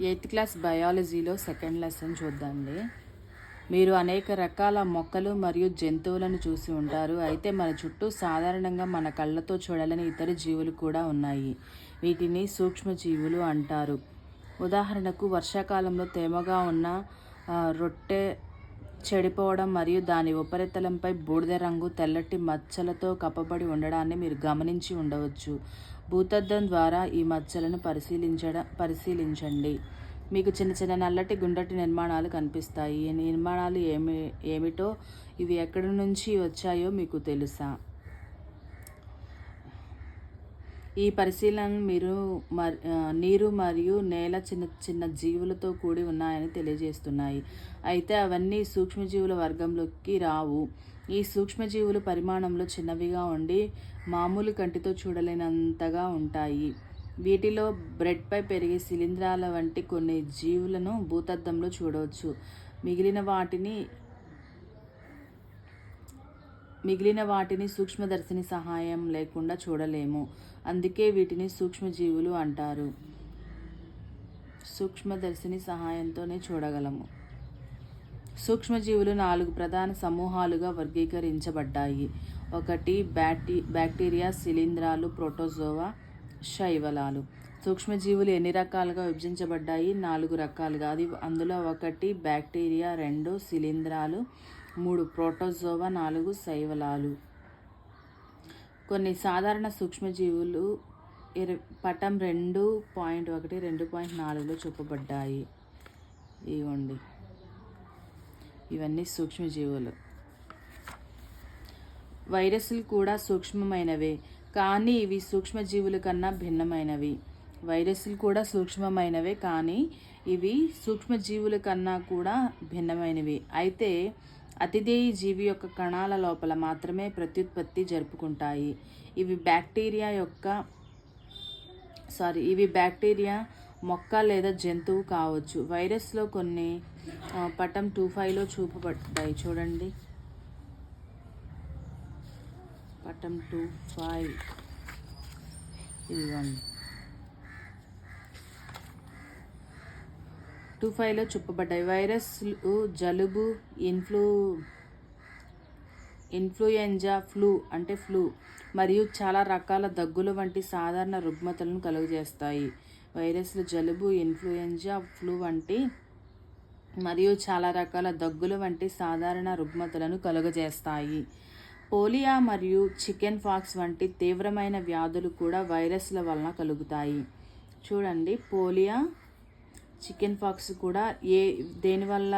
Eighth class బయాలజీలో second lesson చూద్దాండి. మీరు అనేక రకాల మొక్కలు మరియు జంతువులను చూసి ఉంటారు. అయితే మన చుట్టూ సాధారణంగా మన కళ్ళతో చూడలేని ఇతర జీవులు కూడా ఉన్నాయి. వీటిని సూక్ష్మజీవులు అంటారు. ఉదాహరణకు వర్షాకాలంలో తేమగా ఉన్న రొట్టె చెడిపోవడం మరియు దాని ఉపరితలంపై బూడిద రంగు తెల్లటి మచ్చలతో కప్పబడి ఉండడాన్ని మీరు గమనించి ఉండవచ్చు. భూతద్దం ద్వారా ఈ మచ్చలను పరిశీలించండి. మీకు చిన్న చిన్న నల్లటి గుండ్రటి నిర్మాణాలు కనిపిస్తాయి. ఈ నిర్మాణాలు ఏమిటో, ఇవి ఎక్కడి నుంచి వచ్చాయో మీకు తెలుసా? ఈ పరిశీలన నీరు మరియు నేల చిన్న చిన్న జీవులతో కూడి ఉన్నాయని తెలియజేస్తున్నాయి. అయితే అవన్నీ సూక్ష్మజీవుల వర్గంలోకి రావు. ఈ సూక్ష్మజీవులు పరిమాణంలో చిన్నవిగా ఉండి మామూలు కంటితో చూడలేనంతగా ఉంటాయి. వీటిలో బ్రెడ్పై పెరిగే శిలీంధ్రాల వంటి కొన్ని జీవులను భూతద్దంలో చూడవచ్చు. మిగిలిన వాటిని సూక్ష్మదర్శిని సహాయం లేకుండా చూడలేము. అందుకే వీటిని సూక్ష్మజీవులు అంటారు. సూక్ష్మదర్శిని సహాయంతోనే చూడగలము. సూక్ష్మజీవులు 4 ప్రధాన సమూహాలుగా వర్గీకరించబడ్డాయి. 1 బ్యాక్టీరియా, శిలీంధ్రాలు, ప్రోటోజోవా, శైవలాలు. సూక్ష్మజీవులు ఎన్ని రకాలుగా విభజించబడ్డాయి? 4 రకాలుగా. అందులో 1 బ్యాక్టీరియా, 2 శిలీంధ్రాలు, 3 ప్రోటోజోవా, 4 శైవలాలు. కొన్ని సాధారణ సూక్ష్మజీవులు పటం 2.1, 2.4లో చూపబడ్డాయి. ఇవ్వండి, ఇవన్నీ సూక్ష్మజీవులు. వైరస్లు కూడా సూక్ష్మమైనవే, కానీ ఇవి సూక్ష్మజీవుల కన్నా భిన్నమైనవి. వైరస్లు కూడా సూక్ష్మమైనవే, కానీ ఇవి సూక్ష్మజీవుల కన్నా కూడా భిన్నమైనవి. అయితే అతిదేయి జీవి యొక్క కణాల లోపల మాత్రమే ప్రత్యుత్పత్తి జరుపుకుంటాయి. ఇవి బ్యాక్టీరియా, మొక్క లేదా జంతువు కావచ్చు. వైరస్లో కొన్ని పటం 2.5లో చూపబడ్డాయి. చూడండి, పటం 2.5. ఇదిగోండి, 2.5లో చూపబడ్డాయి. వైరస్లు జలుబు, ఇన్ఫ్లుయెంజా, ఫ్లూ మరియు చాలా రకాల దగ్గుల వంటి సాధారణ రుగ్మతలను కలుగజేస్తాయి. వైరస్లు జలుబు, ఇన్ఫ్లుయెంజా, ఫ్లూ వంటి మరియు చాలా రకాల దగ్గుల వంటి సాధారణ రుగ్మతలను కలుగజేస్తాయి. పోలియో మరియు చికెన్ పాక్స్ వంటి తీవ్రమైన వ్యాధులు కూడా వైరస్ల వలన కలుగుతాయి. చూడండి, పోలియో, చికెన్ పాక్స్ కూడా దేనివల్ల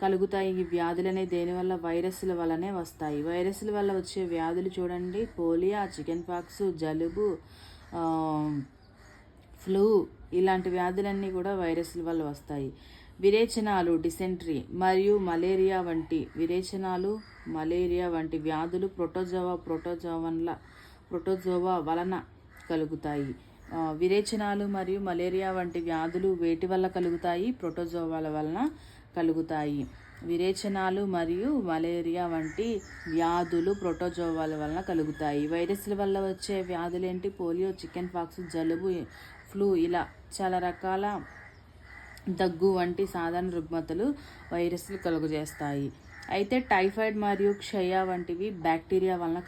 కలుగుతాయి? ఈ వ్యాధులనే దేనివల్ల? వైరస్ల వల్లనే వస్తాయి. వైరస్ల వల్ల వచ్చే వ్యాధులు చూడండి: పోలియో, చికెన్ పాక్స్, జలుబు, ఫ్లూ, ఇలాంటి వ్యాధులన్నీ కూడా వైరస్ల వల్ల వస్తాయి. విరేచనాలు, డిసెంట్రీ మరియు మలేరియా వంటి వ్యాధులు ప్రోటోజోవా వలన కలుగుతాయి. విరేచనాలు మరియు మలేరియా వంటి వ్యాధులు వేటి వల్ల కలుగుతాయి? ప్రోటోజోవాల వలన కలుగుతాయి. విరేచనాలు మరియు మలేరియా వంటి వ్యాధులు ప్రోటోజోవాల వలన కలుగుతాయి. వైరస్ల వల్ల వచ్చే వ్యాధులు ఏంటి? పోలియో, చికెన్ పాక్స్, జలుబు, ఫ్లూ, ఇలా చాలా రకాల దగ్గు వంటి సాధారణ రుగ్మతలు వైరస్లు కలుగజేస్తాయి. అయితే టైఫాయిడ్ మరియు క్షయ వంటివి బ్యాక్టీరియా వలన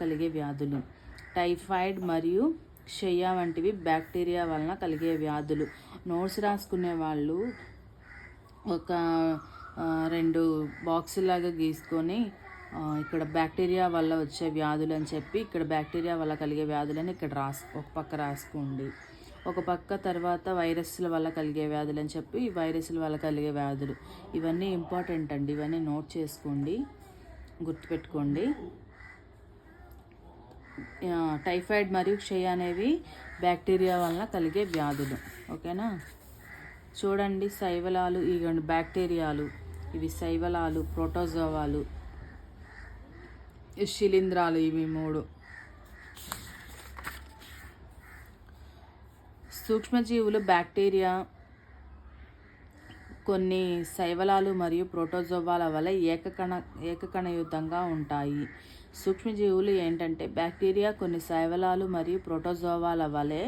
కలిగే వ్యాధులు. నోట్స్ రాసుకునే వాళ్ళు ఒక 2 బాక్సులాగా గీసుకొని ఇక్కడ బ్యాక్టీరియా వల్ల వచ్చే వ్యాధులు అని చెప్పి, ఇక్కడ బ్యాక్టీరియా వల్ల కలిగే వ్యాధులని ఇక్కడ ఒక పక్క రాసుకోండి. ఒక పక్క తర్వాత వైరస్ల వల్ల కలిగే వ్యాధులు అని చెప్పి, వైరస్ల వల్ల కలిగే వ్యాధులు. ఇవన్నీ ఇంపార్టెంట్ అండి, ఇవన్నీ నోట్ చేసుకోండి, గుర్తుపెట్టుకోండి. టైఫాయిడ్ మరియు క్షయ అనేవి బ్యాక్టీరియా వలన కలిగే వ్యాధులు. ఓకేనా? చూడండి, శైవలాలు, ఇవ్వండి బ్యాక్టీరియాలు, ఇవి శైవలాలు, ప్రోటోజోవాలు, శిలీంధ్రాలు, ఇవి 3. సూక్ష్మజీవులు బ్యాక్టీరియా, కొన్ని శైవలాలు మరియు ప్రోటోజోవాల వల్ల ఏకకణయుతంగా ఉంటాయి. సూక్ష్మజీవులు ఏంటంటే బ్యాక్టీరియా కొన్ని శైవలాలు మరియు ప్రోటోజోవాల వలె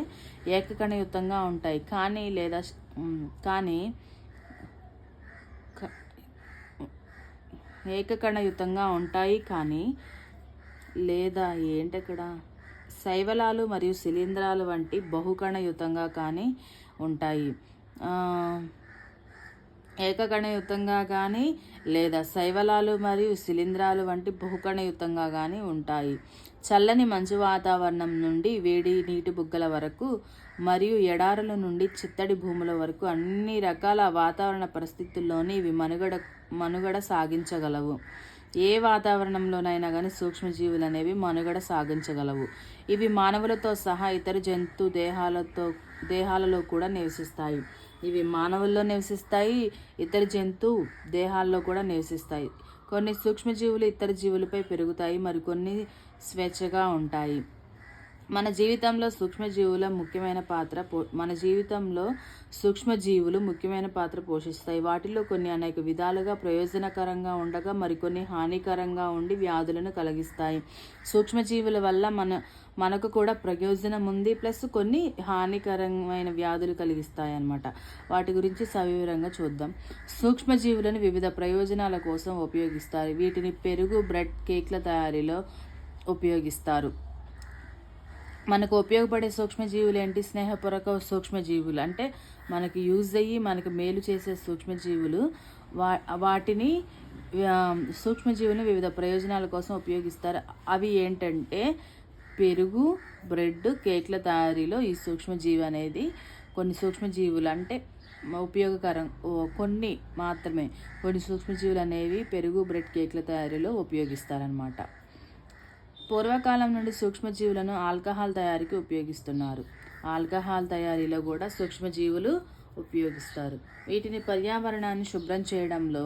ఏకకణయుతంగా ఉంటాయి కానీ ఏకకణయుతంగా ఉంటాయి కానీ లేదా ఏంటక్కడ శైవలాలు మరియు శిలీంధ్రాలు వంటి బహుకణయుతంగా కానీ ఉంటాయి. ఏకకణయుతంగా కానీ లేదా శైవలాలు మరియు శిలీంధ్రాలు వంటి బహుకణయుతంగా కానీ ఉంటాయి. చల్లని మంచు వాతావరణం నుండి వేడి నీటి బుగ్గల వరకు మరియు ఎడారుల నుండి చిత్తడి భూముల వరకు అన్ని రకాల వాతావరణ పరిస్థితుల్లోని ఇవి మనుగడ సాగించగలవు. ఏ వాతావరణంలోనైనా కానీ సూక్ష్మజీవులు అనేవి మనుగడ సాగించగలవు. ఇవి మానవులతో సహా ఇతర జంతు దేహాలలో కూడా నివసిస్తాయి. ఇవి మానవుల్లో నివసిస్తాయి, ఇతర జంతు దేహాల్లో కూడా నివసిస్తాయి. కొన్ని సూక్ష్మజీవులు ఇతర జీవులపై పెరుగుతాయి, మరికొన్ని స్వేచ్ఛగా ఉంటాయి. మన జీవితంలో సూక్ష్మజీవులు ముఖ్యమైన పాత్ర పోషిస్తాయి. వాటిలో కొన్ని అనేక విధాలుగా ప్రయోజనకరంగా ఉండగా మరికొన్ని హానికరంగా ఉండి వ్యాధులను కలిగిస్తాయి. సూక్ష్మజీవుల వల్ల మనకు కూడా ప్రయోజనం ఉంది, ప్లస్ కొన్ని హానికరమైన వ్యాధులు కలిగిస్తాయి అన్నమాట. వాటి గురించి సవివరంగా చూద్దాం. సూక్ష్మజీవులను వివిధ ప్రయోజనాల కోసం ఉపయోగిస్తారు. వీటిని పెరుగు, బ్రెడ్, కేక్ల తయారీలో ఉపయోగిస్తారు. మనకు ఉపయోగపడే సూక్ష్మజీవులు ఏంటి? స్నేహపూర్వక సూక్ష్మజీవులు అంటే మనకి యూజ్ అయ్యి మనకు మేలు చేసే సూక్ష్మజీవులు. వాటిని సూక్ష్మజీవులను వివిధ ప్రయోజనాల కోసం ఉపయోగిస్తారు. అవి ఏంటంటే పెరుగు, బ్రెడ్, కేక్ల తయారీలో ఈ సూక్ష్మజీవి అనేది కొన్ని సూక్ష్మజీవులు అంటే ఉపయోగకరం కొన్ని మాత్రమే. కొన్ని సూక్ష్మజీవులు అనేవి పెరుగు, బ్రెడ్, కేక్ల తయారీలో ఉపయోగిస్తారనమాట. పూర్వకాలం నుండి సూక్ష్మజీవులను ఆల్కహాల్ తయారీకి ఉపయోగిస్తున్నారు. ఆల్కహాల్ తయారీలో కూడా సూక్ష్మజీవులు ఉపయోగిస్తారు. వీటిని పర్యావరణాన్ని శుభ్రం చేయడంలో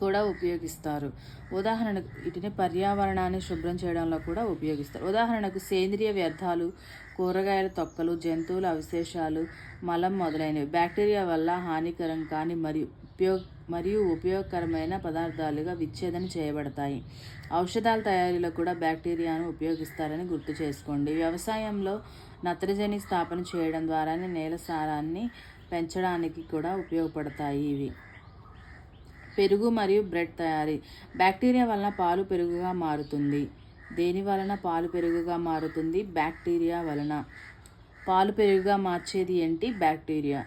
కూడా ఉపయోగిస్తారు. ఉదాహరణకు సేంద్రియ వ్యర్థాలు, కూరగాయల తొక్కలు, జంతువుల అవశేషాలు, మలం మొదలైనవి బ్యాక్టీరియా వల్ల హానికరం కాని మరియు ఉపయోగకరమైన పదార్థాలుగా విచ్ఛేదన చేయబడతాయి. ఔషధాల తయారీలో కూడా బ్యాక్టీరియాను ఉపయోగిస్తారని గుర్తు చేసుకోండి. వ్యవసాయంలో నత్రజని స్థాపన చేయడం ద్వారానే నేల సారాన్ని పెంచడానికి కూడా ఉపయోగపడతాయి ఇవి. పెరుగు మరియు బ్రెడ్ తయారీ. బ్యాక్టీరియా వలన పాలు పెరుగుగా మారుతుంది. దేని వలన పాలు పెరుగుగా మారుతుంది? బ్యాక్టీరియా వలన. పాలు పెరుగుగా మార్చేది ఏంటి? బ్యాక్టీరియా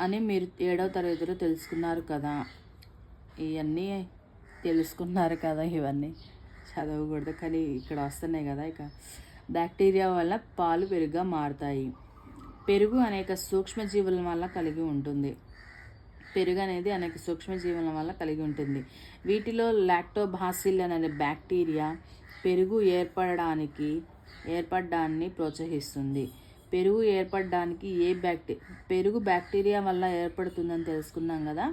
అని మీరు 7వ తరగతిలో తెలుసుకున్నారు కదా. ఇవన్నీ తెలుసుకున్నారు కదా, ఇవన్నీ చదవకూడదు కానీ ఇక్కడ వస్తున్నాయి కదా. ఇక బ్యాక్టీరియా వల్ల పాలు పెరుగుగా మారుతాయి. పెరుగు అనేక సూక్ష్మజీవుల వల్ల కలిగి ఉంటుంది. వీటిలో లాక్టోబాసిల్ అనే బ్యాక్టీరియా పెరుగు ఏర్పడడాన్ని ప్రోత్సహిస్తుంది. పెరుగు బ్యాక్టీరియా వల్ల ఏర్పడుతుందని తెలుసుకున్నాం కదా.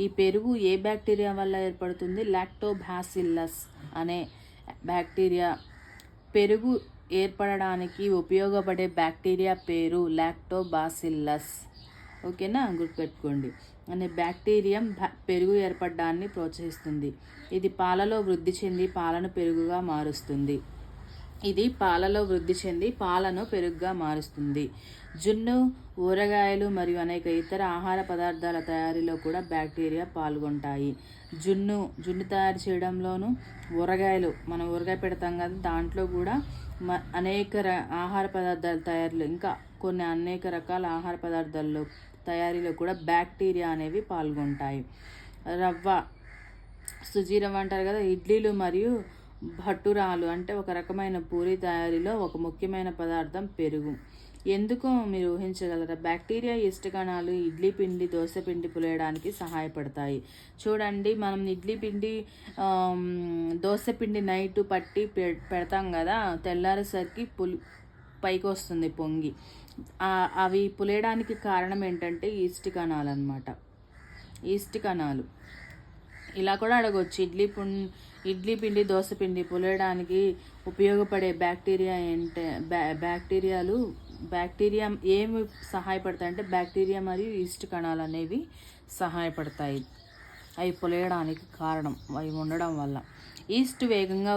ఈ పెరుగు ఏ బ్యాక్టీరియా వల్ల ఏర్పడుతుంది? లాక్టోబాసిల్లస్ అనే బ్యాక్టీరియా. పెరుగు ఏర్పడడానికి ఉపయోగపడే బ్యాక్టీరియా పేరు లాక్టోబాసిల్లస్. ఓకేనా, గుర్తుపెట్టుకోండి. అనే బ్యాక్టీరియం పెరుగు ఏర్పడడాన్ని ప్రోత్సహిస్తుంది. ఇది పాలలో వృద్ధి చెంది పాలను పెరుగుగా మారుస్తుంది. జున్ను, ఊరగాయలు మరియు అనేక ఇతర ఆహార పదార్థాల తయారీలో కూడా బ్యాక్టీరియా పాల్గొంటాయి. జున్ను తయారు చేయడంలోనూ, ఊరగాయలు మనం ఊరగాయ పెడతాం కదా, దాంట్లో కూడా అనేక ఆహార పదార్థాల తయారీలో, ఇంకా కొన్ని అనేక రకాల ఆహార పదార్థాల్లో తయారీలో కూడా బ్యాక్టీరియా అనేవి పాల్గొంటాయి. సుజీ రవ్వ అంటారు కదా. ఇడ్లీలు మరియు భట్టురాలు అంటే ఒక రకమైన పూరి తయారీలో ఒక ముఖ్యమైన పదార్థం పెరుగు. ఎందుకో మీరు ఊహించగలరా? బ్యాక్టీరియా ఈస్ట్ కణాలు ఇడ్లీ పిండి, దోశ పిండి పులియడానికి సహాయపడతాయి. చూడండి, మనం ఇడ్లీ పిండి, దోశ పిండి నైట్ పట్టి పెడతాం కదా, తెల్లారేసరికి పైకి వస్తుంది పొంగి. అవి పులియడానికి కారణం ఏంటంటే ఈస్ట్ కణాలు అన్నమాట. ఈస్ట్ కణాలు. ఇలా కూడా అడగవచ్చు, ఇడ్లీ పిండి, దోశ పిండి పులియడానికి ఉపయోగపడే బ్యాక్టీరియా బ్యాక్టీరియా ఏమి సహాయపడతాయి అంటే బ్యాక్టీరియా మరియు ఈస్ట్ కణాలు అనేవి సహాయపడతాయి. అవి పులియడానికి కారణం అవి ఉండడం వల్ల. ఈస్ట్ వేగంగా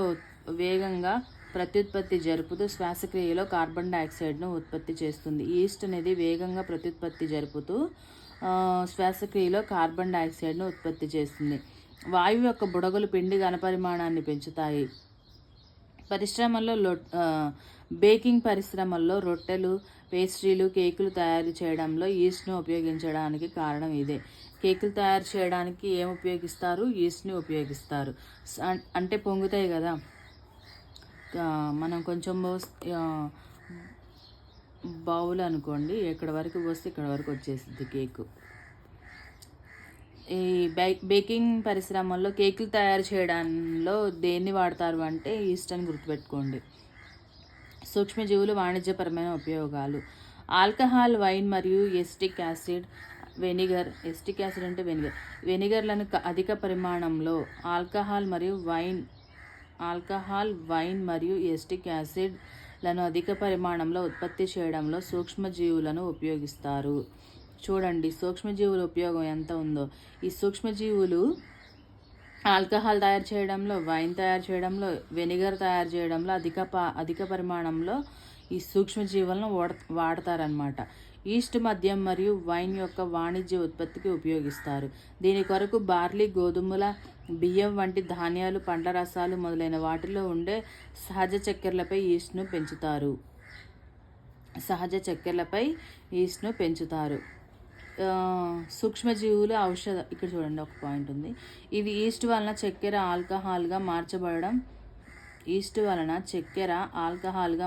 వేగంగా ప్రత్యుత్పత్తి జరుపుతూ శ్వాసక్రియలో కార్బన్ డైఆక్సైడ్ను ఉత్పత్తి చేస్తుంది. ఈస్ట్ అనేది వేగంగా ప్రత్యుత్పత్తి జరుపుతూ శ్వాసక్రియలో కార్బన్ డైఆక్సైడ్ను ఉత్పత్తి చేస్తుంది. వాయువు యొక్క బుడగలు పిండి ఘనపరిమాణాన్ని పెంచుతాయి. పరిశ్రమల్లో బేకింగ్ పరిశ్రమల్లో రొట్టెలు, పేస్ట్రీలు, కేకులు తయారు చేయడంలో ఈస్ట్ను ఉపయోగించడానికి కారణం ఇదే. కేకులు తయారు చేయడానికి ఏం ఉపయోగిస్తారు? ఈస్ట్ని ఉపయోగిస్తారు. అంటే పొంగుతాయి కదా, మనం కొంచెం బౌల్ అనుకోండి, ఎక్కడ వరకు పోస్తే ఇక్కడ వరకు వచ్చేసింది కేకు. ఈ బేకింగ్ పరిశ్రమల్లో కేకులు తయారు చేయడంలో దేన్ని వాడతారు అంటే ఈస్ట్ అని గుర్తుపెట్టుకోండి. సూక్ష్మజీవులు వాణిజ్యపరమైన ఉపయోగాలు. ఆల్కహాల్, వైన్ మరియు acetic acid, vinegar. Acetic acid అంటే వెనిగర్లను అధిక పరిమాణంలో ఆల్కహాల్, వైన్ మరియు ఎస్టిక్ యాసిడ్లను అధిక పరిమాణంలో ఉత్పత్తి చేయడంలో సూక్ష్మజీవులను ఉపయోగిస్తారు. చూడండి సూక్ష్మజీవుల ఉపయోగం ఎంత ఉందో. ఈ సూక్ష్మజీవులు ఆల్కహాల్ తయారు చేయడంలో, వైన్ తయారు చేయడంలో, వెనిగర్ తయారు చేయడంలో అధిక పరిమాణంలో ఈ సూక్ష్మజీవులను వాడతారనమాట. ఈస్ట్ మద్యం మరియు వైన్ యొక్క వాణిజ్య ఉత్పత్తికి ఉపయోగిస్తారు. దీని కొరకు బార్లీ, గోధుమల, బియ్యం వంటి ధాన్యాలు, పండ్ల రసాలు మొదలైన వాటిలో ఉండే సహజ చక్కెరలపై ఈస్ట్ను పెంచుతారు. సూక్ష్మజీవుల ఔషధ. ఇక్కడ చూడండి ఒక పాయింట్ ఉంది. ఇది ఈస్ట్ వలన చక్కెర ఆల్కహాల్గా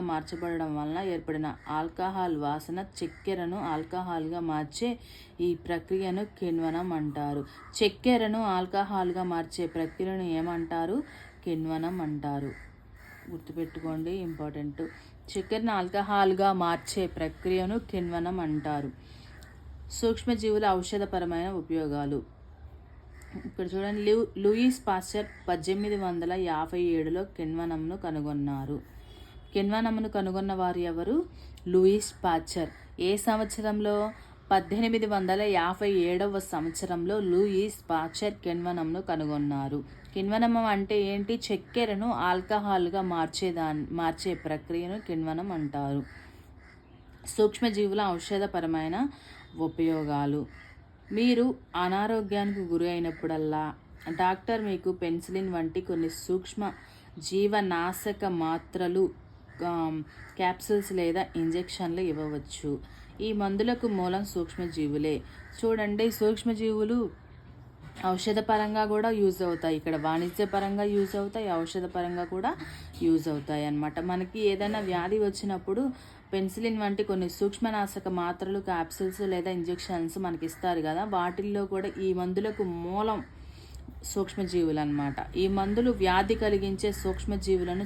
మార్చబడడం వలన ఏర్పడిన ఆల్కహాల్ వాసన చక్కెరను ఆల్కహాల్గా మార్చే ఈ ప్రక్రియను కిణ్వనం అంటారు. చక్కెరను ఆల్కహాల్గా మార్చే ప్రక్రియను ఏమంటారు? కిణ్వనం అంటారు. గుర్తుపెట్టుకోండి, ఇంపార్టెంట్. చక్కెరను ఆల్కహాల్గా మార్చే ప్రక్రియను కిణ్వనం అంటారు. సూక్ష్మజీవుల ఔషధపరమైన ఉపయోగాలు. ఇక్కడ చూడండి, లూయిస్ పాస్చర్ 1857లో కిణ్వనంను కనుగొన్నారు. కిణ్వనంను కనుగొన్న వారు ఎవరు? Louis Pasteur. ఏ సంవత్సరంలో? 1857వ సంవత్సరంలో లూయిస్ పాస్చర్ కిణ్వనంను కనుగొన్నారు. కిణ్వనం అంటే ఏంటి? చక్కెరను ఆల్కహాల్గా మార్చే ప్రక్రియను కిణ్వనం అంటారు. సూక్ష్మజీవుల ఔషధపరమైన ఉపయోగాలు. మీరు అనారోగ్యానికి గురి అయినప్పుడల్లా డాక్టర్ మీకు పెన్సిలిన్ వంటి కొన్ని సూక్ష్మ జీవనాశక మాత్రలు, క్యాప్సూల్స్ లేదా ఇంజెక్షన్లు ఇవ్వవచ్చు. ఈ మందులకు మూలం సూక్ష్మజీవులే. చూడండి, సూక్ష్మజీవులు ఔషధపరంగా కూడా యూజ్ అవుతాయి. ఇక్కడ వాణిజ్యపరంగా యూజ్ అవుతాయి, ఔషధపరంగా కూడా యూజ్ అవుతాయి అన్నమాట. మనకి ఏదైనా వ్యాధి వచ్చినప్పుడు పెన్సిలిన్ వంటి కొన్ని సూక్ష్మనాశక మాత్రలు, క్యాప్సూల్స్ లేదా ఇంజెక్షన్స్ మనకి ఇస్తారు కదా, వాటిల్లో కూడా ఈ మందులకు మూలం సూక్ష్మజీవులు అన్నమాట. ఈ మందులు వ్యాధి కలిగించే సూక్ష్మజీవులను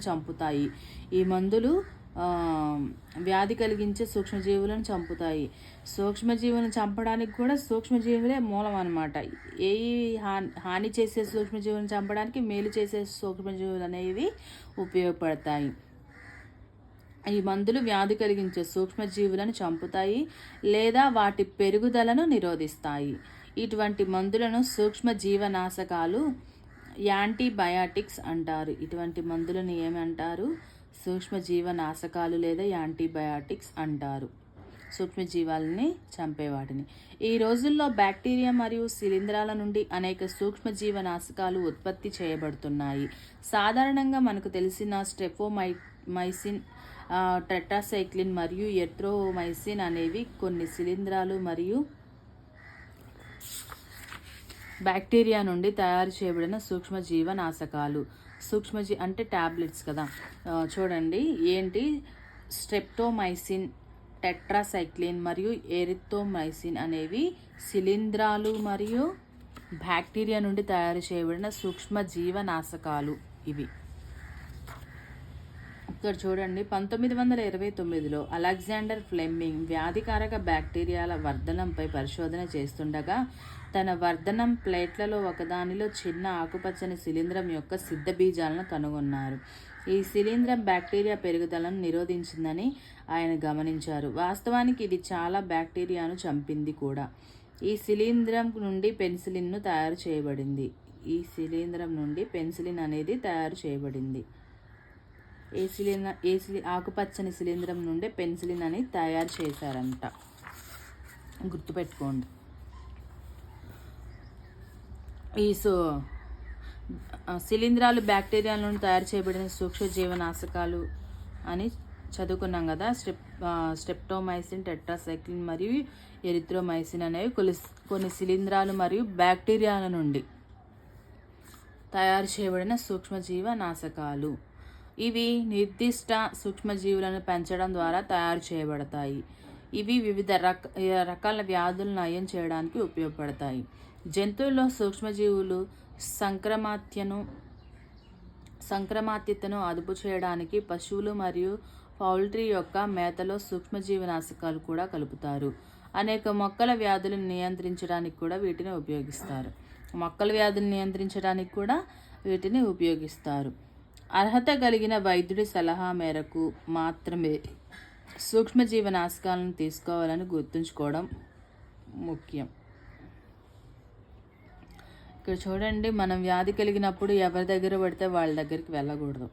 చంపుతాయి. సూక్ష్మజీవులను చంపడానికి కూడా సూక్ష్మజీవులే మూలం అన్నమాట. ఏ హాని చేసే సూక్ష్మజీవులను చంపడానికి మేలు చేసే సూక్ష్మజీవులు అనేవి ఉపయోగపడతాయి. ఈ మందులు వ్యాధి కలిగించే సూక్ష్మజీవులను చంపుతాయి లేదా వాటి పెరుగుదలను నిరోధిస్తాయి. ఇటువంటి మందులను సూక్ష్మజీవనాశకాలు, యాంటీబయాటిక్స్ అంటారు. ఇటువంటి మందులను ఏమంటారు? సూక్ష్మజీవనాశకాలు లేదా యాంటీబయాటిక్స్ అంటారు. సూక్ష్మజీవాలని చంపేవాటిని. ఈ రోజుల్లో బ్యాక్టీరియా మరియు శిలీంధ్రాల నుండి అనేక సూక్ష్మజీవనాశకాలు ఉత్పత్తి చేయబడుతున్నాయి. సాధారణంగా మనకు తెలిసిన స్ట్రెప్టోమైసిన్, టెట్రాసైక్లిన్ మరియు ఎరిథ్రోమైసిన్ అనేవి కొన్ని శిలీంధ్రాలు మరియు బ్యాక్టీరియా నుండి తయారు చేయబడిన సూక్ష్మజీవనాశకాలు. అంటే టాబ్లెట్స్ కదా. చూడండి ఏంటి, స్ట్రెప్టోమైసిన్, టెట్రాసైక్లిన్ మరియు ఎరిథ్రోమైసిన్ అనేవి శిలీంధ్రాలు మరియు బ్యాక్టీరియా నుండి తయారు చేయబడిన సూక్ష్మజీవనాశకాలు ఇవి. ఇక్కడ చూడండి, 1929లో అలెగ్జాండర్ ఫ్లెమింగ్ వ్యాధికారక బ్యాక్టీరియాల వర్ధనంపై పరిశోధన చేస్తుండగా తన వర్ధనం ప్లేట్లలో ఒకదానిలో చిన్న ఆకుపచ్చని శిలీంధ్రం యొక్క సిద్ధ బీజాలను కనుగొన్నారు. ఈ శిలీంధ్రం బ్యాక్టీరియా పెరుగుదలను నిరోధించిందని ఆయన గమనించారు. వాస్తవానికి ఇది చాలా బ్యాక్టీరియాను చంపింది కూడా. ఈ శిలీంధ్రం నుండి పెన్సిలిన్ తయారు చేయబడింది. అనేది తయారు చేయబడింది. ఆకుపచ్చని శిలీంధ్రం నుండి పెన్సిలిన్ అని తయారు చేశారంట. గుర్తుపెట్టుకోండి. ఈ శిలీంధ్రాలు బ్యాక్టీరియాల నుండి తయారు చేయబడిన సూక్ష్మజీవనాశకాలు అని చదువుకున్నాం కదా. స్ట్రెప్టోమైసిన్, టెట్రాసైక్లిన్ మరియు ఎరిథ్రోమైసిన్ అనేవి కొన్ని శిలీంధ్రాలు మరియు బ్యాక్టీరియాల నుండి తయారు చేయబడిన సూక్ష్మజీవనాశకాలు. ఇవి నిర్దిష్ట సూక్ష్మజీవులను పెంచడం ద్వారా తయారు చేయబడతాయి. ఇవి వివిధ రకాల వ్యాధులను నయం చేయడానికి ఉపయోగపడతాయి. జంతువుల్లో సూక్ష్మజీవులు సంక్రమాత్యతను అదుపు చేయడానికి పశువులు మరియు పౌల్ట్రీ యొక్క మేతలో సూక్ష్మజీవనాశకాలు కూడా కలుపుతారు. అనేక మొక్కల వ్యాధులను నియంత్రించడానికి కూడా వీటిని ఉపయోగిస్తారు. అర్హత కలిగిన వైద్యుడి సలహా మేరకు మాత్రమే సూక్ష్మజీవనాశకాలను తీసుకోవాలని గుర్తుంచుకోవడం ముఖ్యం. ఇక్కడ చూడండి, మనం వ్యాధి కలిగినప్పుడు ఎవరి దగ్గర పడితే వాళ్ళ దగ్గరికి వెళ్ళకూడదు.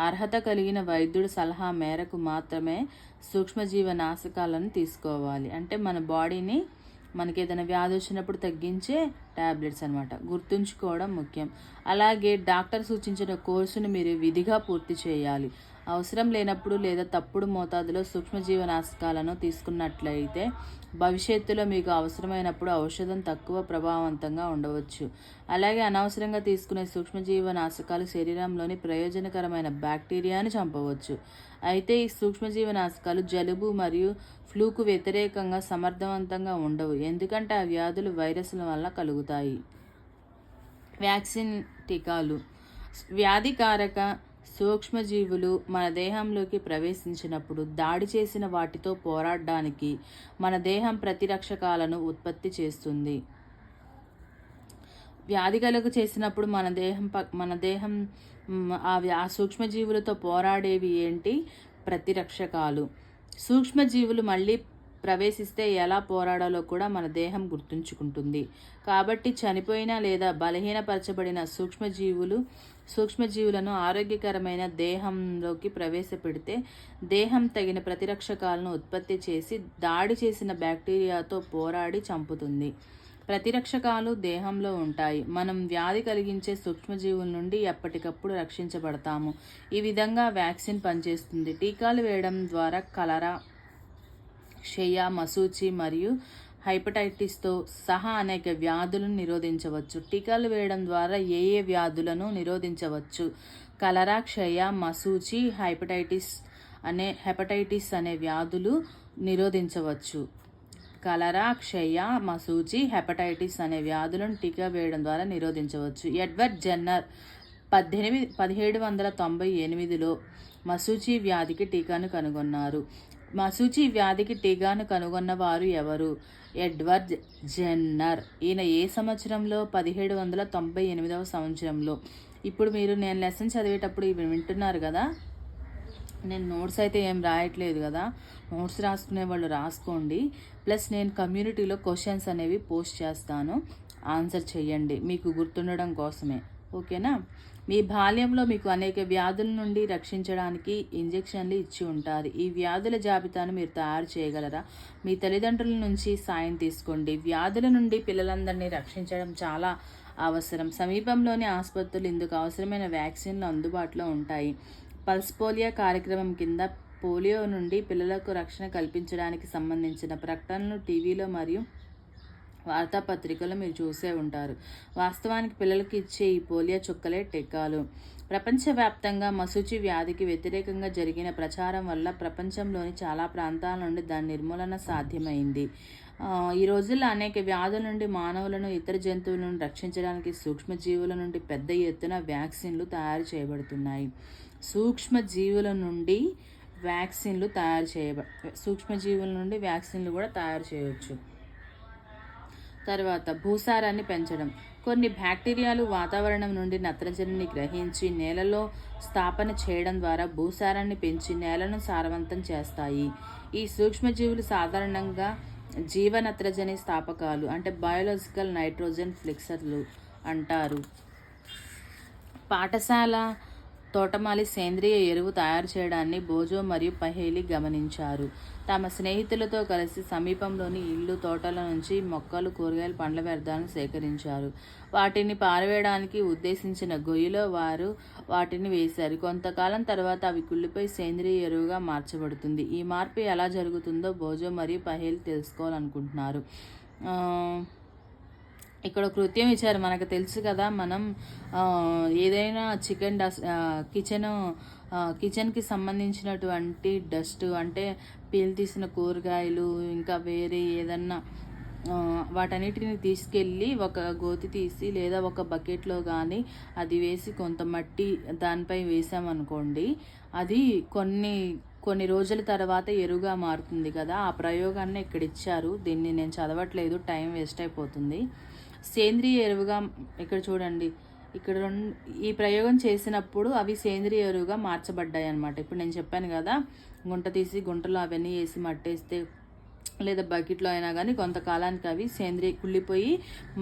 అర్హత కలిగిన వైద్యుడి సలహా మేరకు మాత్రమే సూక్ష్మజీవనాశకాలను తీసుకోవాలి. అంటే మన బాడీని మనకి ఏదైనా వ్యాధి వచ్చినప్పుడు తగ్గించే ట్యాబ్లెట్స్ అనమాట. గుర్తుంచుకోవడం ముఖ్యం. అలాగే డాక్టర్ సూచించిన కోర్సును మీరు విధిగా పూర్తి చేయాలి. అవసరం లేనప్పుడు లేదా తప్పుడు మోతాదులో సూక్ష్మజీవనాశకాలను తీసుకున్నట్లయితే భవిష్యత్తులో మీకు అవసరమైనప్పుడు ఔషధం తక్కువ ప్రభావవంతంగా ఉండవచ్చు. అలాగే అనవసరంగా తీసుకునే సూక్ష్మజీవనాశకాలు శరీరంలోని ప్రయోజనకరమైన బ్యాక్టీరియాని చంపవచ్చు. అయితే ఈ సూక్ష్మజీవనాశకాలు జలుబు మరియు ఫ్లూకు వ్యతిరేకంగా సమర్థవంతంగా ఉండవు, ఎందుకంటే ఆ వ్యాధులు వైరస్ల వల్ల కలుగుతాయి. వ్యాక్సిన్, టీకాలు. వ్యాధికారక సూక్ష్మజీవులు మన దేహంలోకి ప్రవేశించినప్పుడు దాడి చేసిన వాటితో పోరాడడానికి మన దేహం ప్రతిరక్షకాలను ఉత్పత్తి చేస్తుంది. వ్యాధి కలుగు చేసినప్పుడు మన దేహం ఆ సూక్ష్మజీవులతో పోరాడేవి ఏంటి? ప్రతిరక్షకాలు. సూక్ష్మజీవులు మళ్ళీ ప్రవేశిస్తే ఎలా పోరాడాలో కూడా మన దేహం గుర్తుంచుకుంటుంది. కాబట్టి చనిపోయిన లేదా బలహీనపరచబడిన సూక్ష్మజీవులను ఆరోగ్యకరమైన దేహంలోకి ప్రవేశపెడితే దేహం తగిన ప్రతిరక్షకాలను ఉత్పత్తి చేసి దాడి చేసిన బ్యాక్టీరియాతో పోరాడి చంపుతుంది. ప్రతిరక్షకాలు దేహంలో ఉంటాయి. మనం వ్యాధి కలిగించే సూక్ష్మజీవుల నుండి ఎప్పటికప్పుడు రక్షించబడతాము. ఈ విధంగా వ్యాక్సిన్ పనిచేస్తుంది. టీకాలు వేయడం ద్వారా కలరా, క్షయ, మశూచి మరియు హెపటైటిస్తో సహా అనేక వ్యాధులను నిరోధించవచ్చు. టీకాలు వేయడం ద్వారా ఏ వ్యాధులను నిరోధించవచ్చు? కలరా, క్షయ, మశూచి, హెపటైటిస్ అనే వ్యాధులు నిరోధించవచ్చు. కలరా, క్షయ, మశూచి, హెపటైటిస్ అనే వ్యాధులను టీకా వేయడం ద్వారా నిరోధించవచ్చు. ఎడ్వర్డ్ జెన్నర్ 1798లో మశూచి వ్యాధికి టీకాను కనుగొన్నారు. మశూచి వ్యాధికి టీకాను కనుగొన్న వారు ఎవరు? Edward Jenner. ఈయన ఏ సంవత్సరంలో? 1798వ సంవత్సరంలో. ఇప్పుడు నేను లెసన్ చదివేటప్పుడు ఇవి వింటున్నారు కదా, నేను నోట్స్ అయితే ఏం రాయట్లేదు కదా, నోట్స్ రాసుకునే వాళ్ళు రాసుకోండి. ప్లస్ నేను కమ్యూనిటీలో క్వశ్చన్స్ అనేవి పోస్ట్ చేస్తాను, ఆన్సర్ చేయండి మీకు గుర్తుండడం కోసమే. ఓకేనా? మీ బాల్యంలో మీకు అనేక వ్యాధుల నుండి రక్షించడానికి ఇంజెక్షన్లు ఇచ్చి ఉంటారు. ఈ వ్యాధుల జాబితాను మీరు తయారు చేయగలరా? మీ తల్లిదండ్రుల నుంచి సాయం తీసుకోండి. వ్యాధుల నుండి పిల్లలందరినీ రక్షించడం చాలా అవసరం. సమీపంలోని ఆసుపత్రులు ఇందుకు అవసరమైన వ్యాక్సిన్లు అందుబాటులో ఉంటాయి. పల్స్ పోలియో కార్యక్రమం కింద పోలియో నుండి పిల్లలకు రక్షణ కల్పించడానికి సంబంధించిన ప్రకటనలు టీవీలో మరియు వార్తాపత్రికలు మీరు చూసే ఉంటారు. వాస్తవానికి పిల్లలకు ఇచ్చే ఈ పోలియో చుక్కలే టీకాలు. ప్రపంచవ్యాప్తంగా మశూచి వ్యాధికి వ్యతిరేకంగా జరిగిన ప్రచారం వల్ల ప్రపంచంలోని చాలా ప్రాంతాల నుండి దాని నిర్మూలన సాధ్యమైంది. ఈ రోజుల్లో అనేక వ్యాధుల నుండి మానవులను, ఇతర జంతువుల నుండి రక్షించడానికి సూక్ష్మజీవుల నుండి పెద్ద ఎత్తున వ్యాక్సిన్లు తయారు చేయబడుతున్నాయి. సూక్ష్మజీవుల నుండి వ్యాక్సిన్లు కూడా తయారు చేయవచ్చు. తర్వాత భూసారాన్ని పెంచడం. కొన్ని బ్యాక్టీరియాలు వాతావరణం నుండి నత్రజనిని గ్రహించి నేలలో స్థాపన చేయడం ద్వారా భూసారాన్ని పెంచి నేలను సారవంతం చేస్తాయి. ఈ సూక్ష్మజీవులు సాధారణంగా జీవ నత్రజని స్థాపకాలు, అంటే బయోలాజికల్ నైట్రోజన్ ఫిక్సర్లు అంటారు. పాఠశాల తోటమాలి సేంద్రియ ఎరువు తయారు చేయడాన్ని బోజో మరియు పహేలి గమనించారు. తమ స్నేహితులతో కలిసి సమీపంలోని ఇల్లు, తోటల నుంచి మొక్కలు, కూరగాయలు, పండ్ల వ్యర్థాలను సేకరించారు. వాటిని పారవేయడానికి ఉద్దేశించిన గొయ్యిలో వారు వాటిని వేశారు. కొంతకాలం తర్వాత అవి కుళ్ళిపోయి సేంద్రియ ఎరువుగా మార్చబడుతుంది. ఈ మార్పు ఎలా జరుగుతుందో బోజో మరియు పహేలి తెలుసుకోవాలనుకుంటున్నారు. ఇక్కడ కృత్యం ఇచ్చారు. మనకు తెలుసు కదా, మనం ఏదైనా కిచెన్కి సంబంధించినటువంటి డస్ట్ అంటే పీల్ తీసిన కూరగాయలు, ఇంకా వేరే ఏదన్నా వాటన్నిటిని తీసుకెళ్ళి ఒక గోతి తీసి లేదా ఒక బకెట్లో కానీ అది వేసి కొంత మట్టి దానిపై వేసామనుకోండి, అది కొన్ని రోజుల తర్వాత ఎరువుగా మారుతుంది కదా. ఆ ప్రయోగాన్ని ఇక్కడ ఇచ్చారు. దీన్ని నేను చదవట్లేదు, టైం వేస్ట్ అయిపోతుంది. సేంద్రియ ఎరువుగా ఇక్కడ చూడండి, ఇక్కడ ఈ ప్రయోగం చేసినప్పుడు అవి సేంద్రియ ఎరువుగా మార్చబడ్డాయి అన్నమాట. ఇప్పుడు నేను చెప్పాను కదా, గుంట తీసి గుంటలో అవన్నీ వేసి మట్టేస్తే లేదా బకెట్లో అయినా కానీ కొంతకాలానికి అవి కుళ్ళిపోయి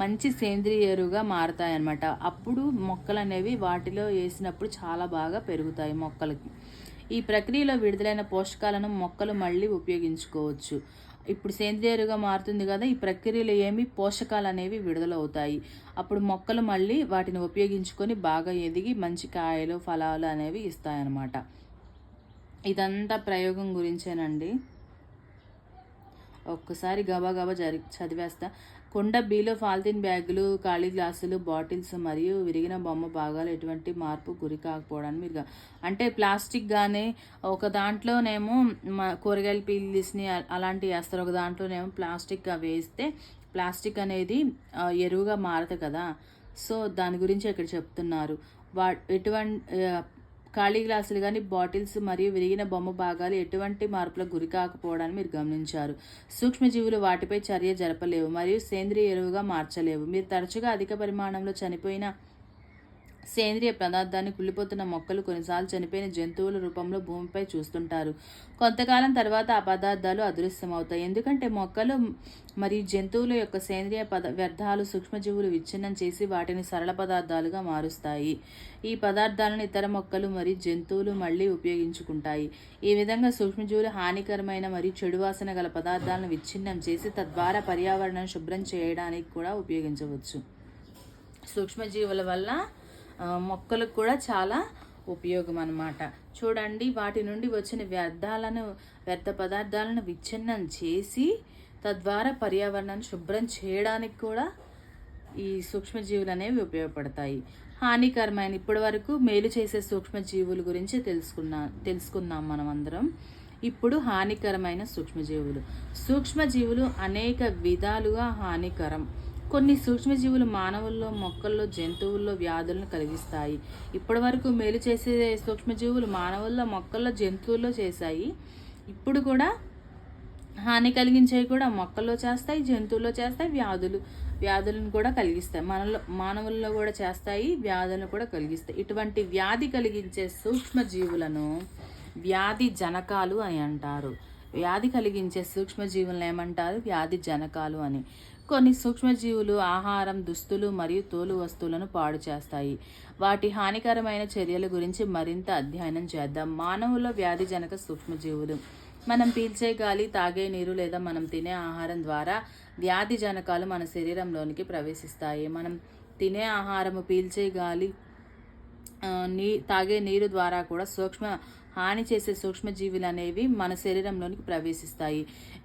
మంచి సేంద్రియ ఎరువుగా మారుతాయి అన్నమాట. అప్పుడు మొక్కలు అనేవి వాటిలో వేసినప్పుడు చాలా బాగా పెరుగుతాయి మొక్కలకి. ఈ ప్రక్రియలో విడుదలైన పోషకాలను మొక్కలు మళ్ళీ ఉపయోగించుకోవచ్చు. ఇప్పుడు సేంద్రియ ఎరువుగా మారుతుంది కదా, ఈ ప్రక్రియలో పోషకాలు అనేవి విడుదలవుతాయి. అప్పుడు మొక్కలు మళ్ళీ వాటిని ఉపయోగించుకొని బాగా ఎదిగి మంచి కాయలు, ఫలాలు అనేవి ఇస్తాయన్నమాట. ఇదంతా ప్రయోగం గురించేనండి. ఒక్కసారి గబా చదివేస్తా. కుండ బిలో పాలిథిన్ బ్యాగులు, ఖాళీ గ్లాసులు, బాటిల్స్ మరియు విరిగిన బొమ్మ భాగాలు ఎటువంటి మార్పు గురి కాకపోవడానికి మీరు అంటే ప్లాస్టిక్ కానీ ఒక దాంట్లోనేమో కూరగాయల పీల్స్ని అలాంటివి వేస్తారు, ఒక దాంట్లోనేమో ప్లాస్టిక్గా వేస్తే ప్లాస్టిక్ అనేది ఎరువుగా మారదు కదా. సో దాని గురించి ఇక్కడ చెప్తున్నారు. ఎటువంటి ఖాళీ గ్లాసులు కానీ బాటిల్స్ మరియు విరిగిన బొమ్మ భాగాలు ఎటువంటి మార్పులకు గురి కాకపోవడాన్ని మీరు గమనించారు. సూక్ష్మజీవులు వాటిపై చర్య జరపలేవు మరియు సేంద్రియ ఎరువుగా మార్చలేవు. మీరు తరచుగా అధిక పరిమాణంలో చనిపోయిన సేంద్రియ పదార్థాన్ని, కుళ్ళిపోతున్న మొక్కలు, కొన్నిసార్లు చనిపోయిన జంతువుల రూపంలో భూమిపై చూస్తుంటారు. కొంతకాలం తర్వాత ఆ పదార్థాలు అదృశ్యమవుతాయి, ఎందుకంటే మొక్కలు మరియు జంతువుల యొక్క సేంద్రియ వ్యర్థాలు సూక్ష్మజీవులు విచ్ఛిన్నం చేసి వాటిని సరళ పదార్థాలుగా మారుస్తాయి. ఈ పదార్థాలను ఇతర మొక్కలు మరియు జంతువులు మళ్ళీ ఉపయోగించుకుంటాయి. ఈ విధంగా సూక్ష్మజీవులు హానికరమైన మరియు చెడు వాసన గల పదార్థాలను విచ్ఛిన్నం చేసి తద్వారా పర్యావరణాన్ని శుభ్రం చేయడానికి కూడా ఉపయోగించవచ్చు. సూక్ష్మజీవుల వల్ల మొక్కలకు కూడా చాలా ఉపయోగం అన్నమాట. చూడండి, వాటి నుండి వచ్చిన వ్యర్థ పదార్థాలను విచ్ఛిన్నం చేసి తద్వారా పర్యావరణాన్ని శుభ్రం చేయడానికి కూడా ఈ సూక్ష్మజీవులు అనేవి ఉపయోగపడతాయి. హానికరమైన ఇప్పటి వరకు మేలు చేసే సూక్ష్మజీవుల గురించి తెలుసుకుందాం మనం అందరం. ఇప్పుడు హానికరమైన సూక్ష్మజీవులు అనేక విధాలుగా హానికరం. కొన్ని సూక్ష్మజీవులు మానవుల్లో, మొక్కల్లో, జంతువుల్లో వ్యాధులను కలిగిస్తాయి. ఇప్పటి వరకు మేలు చేసే సూక్ష్మజీవులు మానవుల్లో, మొక్కల్లో, జంతువుల్లో చేశాయి. ఇప్పుడు కూడా హాని కలిగించేవి కూడా మొక్కల్లో చేస్తాయి, జంతువుల్లో చేస్తాయి, వ్యాధులను కూడా కలిగిస్తాయి. మానవుల్లో కూడా చేస్తాయి, వ్యాధులను కూడా కలిగిస్తాయి. ఇటువంటి వ్యాధి కలిగించే సూక్ష్మజీవులను వ్యాధి జనకాలు అని అంటారు. వ్యాధి కలిగించే సూక్ష్మజీవులను ఏమంటారు? వ్యాధి జనకాలు అని. కొన్ని సూక్ష్మజీవులు ఆహారం, దుస్తులు మరియు తోలు వస్తువులను పాడు చేస్తాయి. వాటి హానికరమైన చర్యల గురించి మరింత అధ్యయనం చేద్దాం. మానవుల్లో వ్యాధిజనక సూక్ష్మజీవులు. మనం పీల్చే గాలి, తాగే నీరు లేదా మనం తినే ఆహారం ద్వారా వ్యాధి జనకాలు మన శరీరంలోనికి ప్రవేశిస్తాయి. మనం తినే ఆహారము, పీల్చే గాలి, తాగే నీరు ద్వారా కూడా హాని చేసే సూక్ష్మజీవులు అనేవి మన శరీరంలోనికి ప్రవేశిస్తాయి.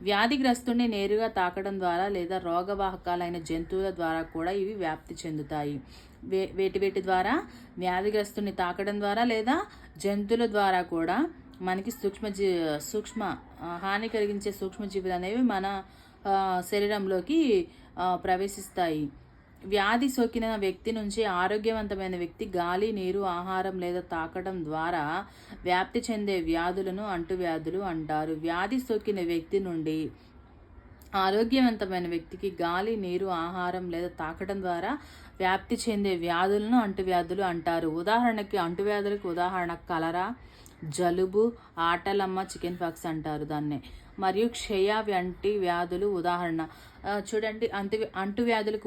వ్యాధిగ్రస్తుడిని నేరుగా తాకడం ద్వారా లేదా రోగవాహకాలైన జంతువుల ద్వారా కూడా ఇవి వ్యాప్తి చెందుతాయి. వేటి ద్వారా? వ్యాధిగ్రస్తుడిని తాకడం ద్వారా లేదా జంతువుల ద్వారా కూడా మనకి సూక్ష్మ హాని కలిగించే సూక్ష్మజీవులు అనేవి మన శరీరంలోకి ప్రవేశిస్తాయి. వ్యాధి సోకిన వ్యక్తి నుంచి ఆరోగ్యవంతమైన వ్యక్తి గాలి, నీరు, ఆహారం లేదా తాకడం ద్వారా వ్యాప్తి చెందే వ్యాధులను అంటువ్యాధులు అంటారు. వ్యాధి సోకిన వ్యక్తి నుండి ఆరోగ్యవంతమైన వ్యక్తికి గాలి, నీరు, ఆహారం లేదా తాకడం ద్వారా వ్యాప్తి చెందే వ్యాధులను అంటువ్యాధులు అంటారు. ఉదాహరణకి అంటువ్యాధులకు ఉదాహరణ కలరా, జలుబు, ఆటలమ్మ, చికెన్ పాక్స్ అంటారు దాన్నే. మరియు క్షయ వంటి వ్యాధులు ఉదాహరణ. చూడండి, అంటువ్యాధులకు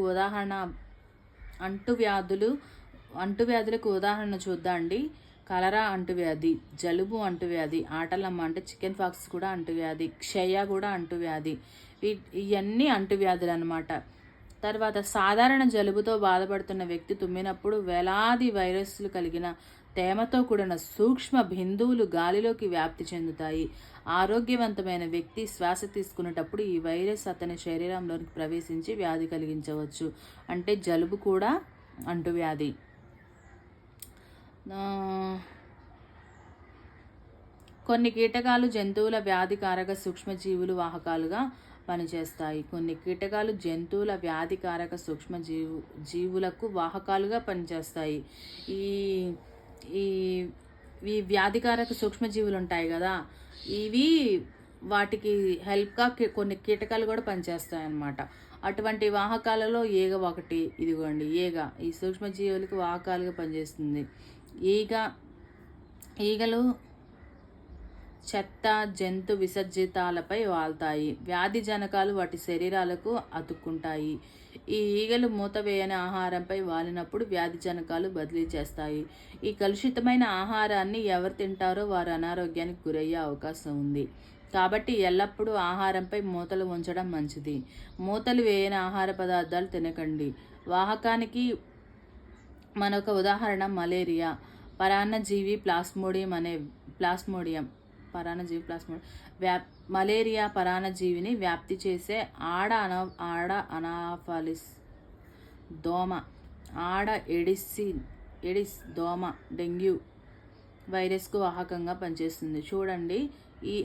ఉదాహరణ చూద్దామండి. కలరా అంటువ్యాధి, జలుబు అంటువ్యాధి, ఆటలమ్మ అంటే చికెన్ పాక్స్ కూడా అంటువ్యాధి, క్షయ కూడా అంటువ్యాధి. ఇవన్నీ అంటువ్యాధులు అనమాట. తర్వాత సాధారణ జలుబుతో బాధపడుతున్న వ్యక్తి తుమ్మినప్పుడు వేలాది వైరస్లు కలిగిన తేమతో కూడిన సూక్ష్మ బిందువులు గాలిలోకి వ్యాప్తి చెందుతాయి. ఆరోగ్యవంతమైన వ్యక్తి శ్వాస తీసుకునేటప్పుడు ఈ వైరస్ అతని శరీరంలోనికి ప్రవేశించి వ్యాధి కలిగించవచ్చు. అంటే జలుబు కూడా అంటువ్యాధి. కొన్ని కీటకాలు జంతువుల వ్యాధికారక సూక్ష్మజీవులు వాహకాలుగా పనిచేస్తాయి. కొన్ని కీటకాలు జంతువుల వ్యాధికారక జీవులకు వాహకాలుగా పనిచేస్తాయి. ఈ ఈ ఈ వ్యాధికారక సూక్ష్మజీవులు ఉంటాయి కదా, ఇవి వాటికి హెల్ప్గా కొన్ని కీటకాలు కూడా పనిచేస్తాయి అన్నమాట. అటువంటి వాహకాలలో ఈగ ఒకటి. ఇదిగోండి ఈగ ఈ సూక్ష్మజీవులకు వాహకాలుగా పనిచేస్తుంది. ఈగలు చెత్త జంతు విసర్జితాలపై వాళ్తాయి. వ్యాధి జనకాలు వాటి శరీరాలకు అతుక్కుంటాయి. ఈ ఈగలు మూతవేయని ఆహారంపై వాలినప్పుడు వ్యాధి జనకాలు బదిలీ చేస్తాయి. ఈ కలుషితమైన ఆహారాన్ని ఎవరు తింటారో వారు అనారోగ్యానికి గురయ్యే అవకాశం ఉంది. కాబట్టి ఎల్లప్పుడూ ఆహారంపై మూతలు ఉంచడం మంచిది. మూతలు వేయని ఆహార పదార్థాలు తినకండి. వాహకానికి మరొక ఉదాహరణ మలేరియా. పరాన్నజీవి ప్లాస్మోడియం మలేరియా పరాన్నజీవిని వ్యాప్తి చేసే ఆడ అనాఫాలిస్ దోమ, ఆడ ఎడిస్ దోమ డెంగ్యూ వైరస్కు వాహకంగా పనిచేస్తుంది. చూడండి, ఈ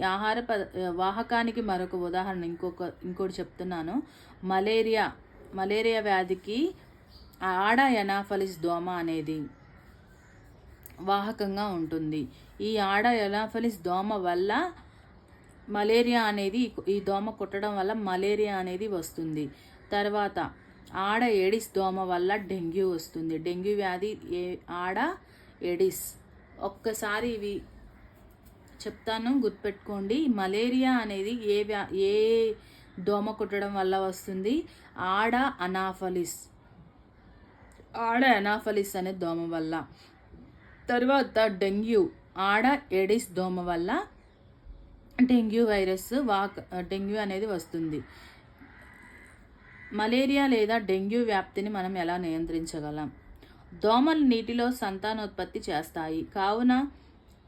వాహకానికి మరొక ఉదాహరణ ఇంకోటి చెప్తున్నాను. మలేరియా వ్యాధికి ఆడ ఎనాఫలిస్ దోమ అనేది వాహకంగా ఉంటుంది. ఈ ఆడ ఎనాఫలిస్ దోమ వల్ల మలేరియా అనేది, ఈ దోమ కుట్టడం వల్ల మలేరియా అనేది వస్తుంది. తర్వాత ఆడ ఎడిస్ దోమ వల్ల డెంగ్యూ వస్తుంది. డెంగ్యూ వ్యాధి ఆడ ఎడిస్. ఒక్కసారి ఇవి చెప్తాను, గుర్తుపెట్టుకోండి. మలేరియా అనేది ఏ దోమ కుట్టడం వల్ల వస్తుంది? ఆడ ఎనాఫలిస్ అనే దోమ వల్ల. తర్వాత డెంగ్యూ ఆడ ఎడిస్ దోమ వల్ల డెంగ్యూ డెంగ్యూ అనేది వస్తుంది. మలేరియా లేదా డెంగ్యూ వ్యాప్తిని మనం ఎలా నియంత్రించగలం? దోమలు నీటిలో సంతానోత్పత్తి చేస్తాయి. కావున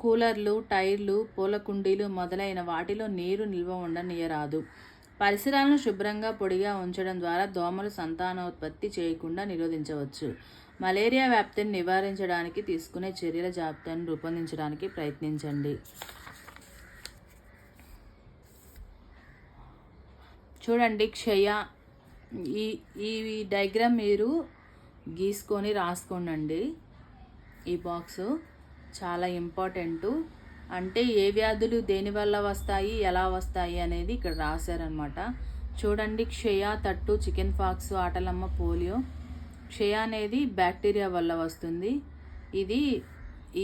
కూలర్లు, టైర్లు, పూల కుండీలు మొదలైన వాటిలో నీరు నిల్వ ఉండనీయరాదు. పరిసరాలను శుభ్రంగా పొడిగా ఉంచడం ద్వారా దోమలు సంతానోత్పత్తి చేయకుండా నిరోధించవచ్చు. మలేరియా వ్యాప్తిని నివారించడానికి తీసుకునే చర్యల జాబితాను రూపొందించడానికి ప్రయత్నించండి. చూడండి, క్షయ. ఈ డయాగ్రామ్ మీరు గీసుకొని రాసుకోండి. ఈ బాక్సు చాలా ఇంపార్టెంటు. అంటే ఏ వ్యాధులు దేనివల్ల వస్తాయి, ఎలా వస్తాయి అనేది ఇక్కడ రాశారనమాట. చూడండి, క్షయ, తట్టు, చికెన్ పాక్స్, ఆటలమ్మ, పోలియో. క్షయ అనేది బ్యాక్టీరియా వల్ల వస్తుంది.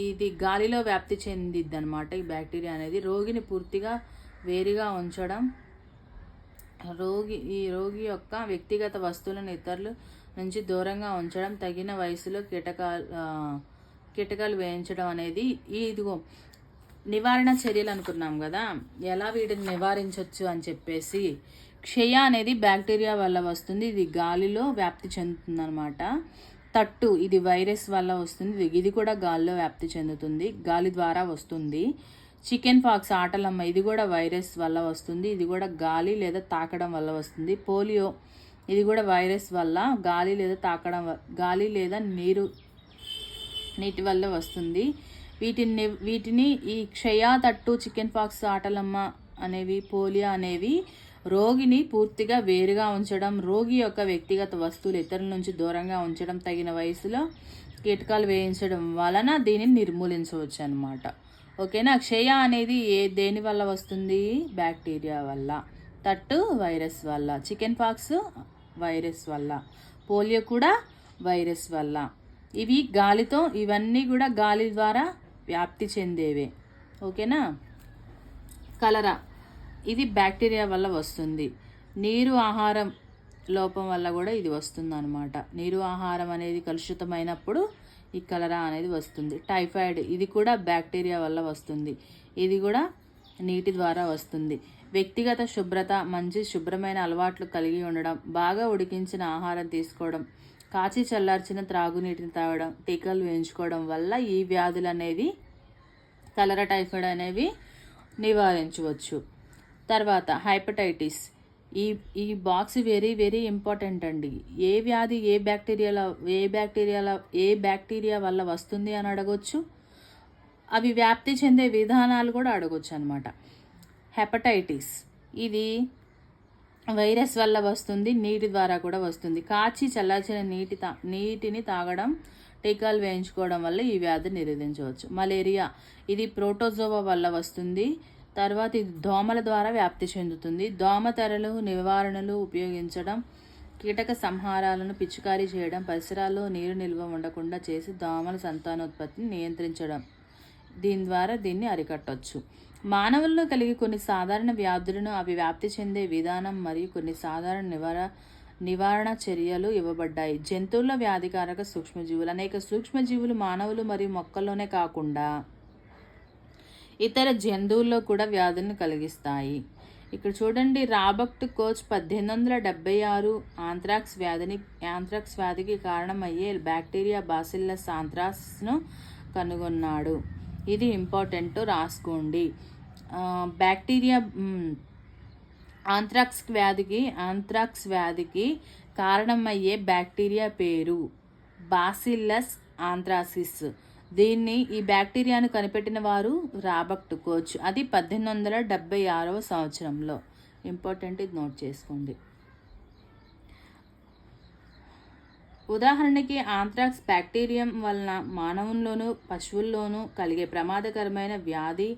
ఇది గాలిలో వ్యాప్తి చెందిద్ది అనమాట. ఈ బ్యాక్టీరియా అనేది రోగిని పూర్తిగా వేరుగా ఉంచడం, రోగి యొక్క వ్యక్తిగత వస్తువులను ఇతరుల నుంచి దూరంగా ఉంచడం, తగిన వయసులో కీటకాలు వేయించడం అనేది ఇదిగో నివారణ చర్యలు అనుకున్నాం కదా, ఎలా వీటిని నివారించవచ్చు అని చెప్పేసి. క్షయ అనేది బ్యాక్టీరియా వల్ల వస్తుంది. ఇది గాలిలో వ్యాప్తి చెందుతుంది అనమాట. తట్టు ఇది వైరస్ వల్ల వస్తుంది. ఇది కూడా గాలిలో వ్యాప్తి చెందుతుంది, గాలి ద్వారా వస్తుంది. చికెన్ పాక్స్ ఆటలమ్మ ఇది కూడా వైరస్ వల్ల వస్తుంది. ఇది కూడా గాలి లేదా తాకడం వల్ల వస్తుంది. పోలియో ఇది కూడా వైరస్ వల్ల గాలి లేదా నీటి వల్ల వస్తుంది. వీటిని ఈ క్షయ, తట్టు, చికెన్ పాక్స్, ఆటలమ్మ అనేవి, పోలియో అనేవి రోగిని పూర్తిగా వేరుగా ఉంచడం, రోగి యొక్క వ్యక్తిగత వస్తువులు ఇతరుల నుంచి దూరంగా ఉంచడం, తగిన వయసులో కీటకాలు వేయించడం వలన దీనిని నిర్మూలించవచ్చు అన్నమాట. ఓకేనా. క్షయ అనేది దేని వల్ల వస్తుంది? బ్యాక్టీరియా వల్ల. తట్టు వైరస్ వల్ల. చికెన్ పాక్స్ వైరస్ వల్ల. పోలియో కూడా వైరస్ వల్ల. ఇవన్నీ కూడా గాలి ద్వారా వ్యాప్తి చెందేవే. ఓకేనా. కలరా ఇది బ్యాక్టీరియా వల్ల వస్తుంది. నీరు ఆహారం లోపం వల్ల కూడా ఇది వస్తుంది అనమాట. నీరు ఆహారం అనేది కలుషితమైనప్పుడు ఈ కలరా అనేది వస్తుంది. టైఫాయిడ్ ఇది కూడా బ్యాక్టీరియా వల్ల వస్తుంది. ఇది కూడా నీటి ద్వారా వస్తుంది. వ్యక్తిగత శుభ్రత, మంచి శుభ్రమైన అలవాట్లు కలిగి ఉండడం, బాగా ఉడికించిన ఆహారం తీసుకోవడం, కాచి చల్లార్చిన త్రాగునీటిని తాగడం, టీకాలు వేయించుకోవడం వల్ల ఈ వ్యాధులు అనేవి కలరా, టైఫాయిడ్ అనేవి నివారించవచ్చు. తర్వాత హైపటైటిస్. ఈ బాక్స్ వెరీ వెరీ ఇంపార్టెంట్ అండి. ఏ వ్యాధి ఏ బ్యాక్టీరియా వల్ల వస్తుంది అని అడగొచ్చు. అవి వ్యాప్తి చెందే విధానాలు కూడా అడగొచ్చు అనమాట. హెపటైటిస్ ఇది వైరస్ వల్ల వస్తుంది, నీటి ద్వారా కూడా వస్తుంది. కాచి చల్లార్చిన నీటిని తాగడం, టీకాలు వేయించుకోవడం వల్ల ఈ వ్యాధిని నిరోధించవచ్చు. మలేరియా ఇది ప్రోటోజోవా వల్ల వస్తుంది. తర్వాత ఇది దోమల ద్వారా వ్యాప్తి చెందుతుంది. దోమతెరలు నివారణలు ఉపయోగించడం, కీటక సంహారాలను పిచికారీ చేయడం, పరిసరాల్లో నీరు నిల్వ ఉండకుండా చేసి దోమల సంతానోత్పత్తిని నియంత్రించడం, దీని ద్వారా దీన్ని అరికట్టవచ్చు. మానవుల్లో కలిగి కొన్ని సాధారణ వ్యాధులను, అవి వ్యాప్తి చెందే విధానం మరియు కొన్ని సాధారణ నివారణ చర్యలు ఇవ్వబడ్డాయి. జంతువుల వ్యాధికారక సూక్ష్మజీవులు. అనేక సూక్ష్మజీవులు మానవులు మరియు మొక్కల్లోనే కాకుండా ఇతర జంతువుల్లో కూడా వ్యాధులను కలిగిస్తాయి. ఇక్కడ చూడండి, రాబర్ట్ కోచ్ 1876 యాంథ్రాక్స్ వ్యాధికి కారణమయ్యే బ్యాక్టీరియా బాసిల్లస్ ఆంథ్రాక్స్ను కనుగొన్నాడు. ఇది ఇంపార్టెంట్, రాసుకోండి. బ్యాక్టీరియా ఆంథ్రాక్స్ వ్యాధికి కారణమయ్యే బ్యాక్టీరియా పేరు బాసిల్లస్ ఆంథ్రాసిస్. ఈ బ్యాక్టీరియాను కనిపెట్టిన వారు రాబర్ట్ కోచ్. అది 1876 సంవత్సరంలో. ఇంపార్టెంట్, ఇది నోట్ చేసుకోండి. ఉదాహరణకి ఆంథ్రాక్స్ బ్యాక్టీరియం వలన మానవుల్లోనూ పశువుల్లోనూ కలిగే ప్రమాదకరమైన వ్యాధి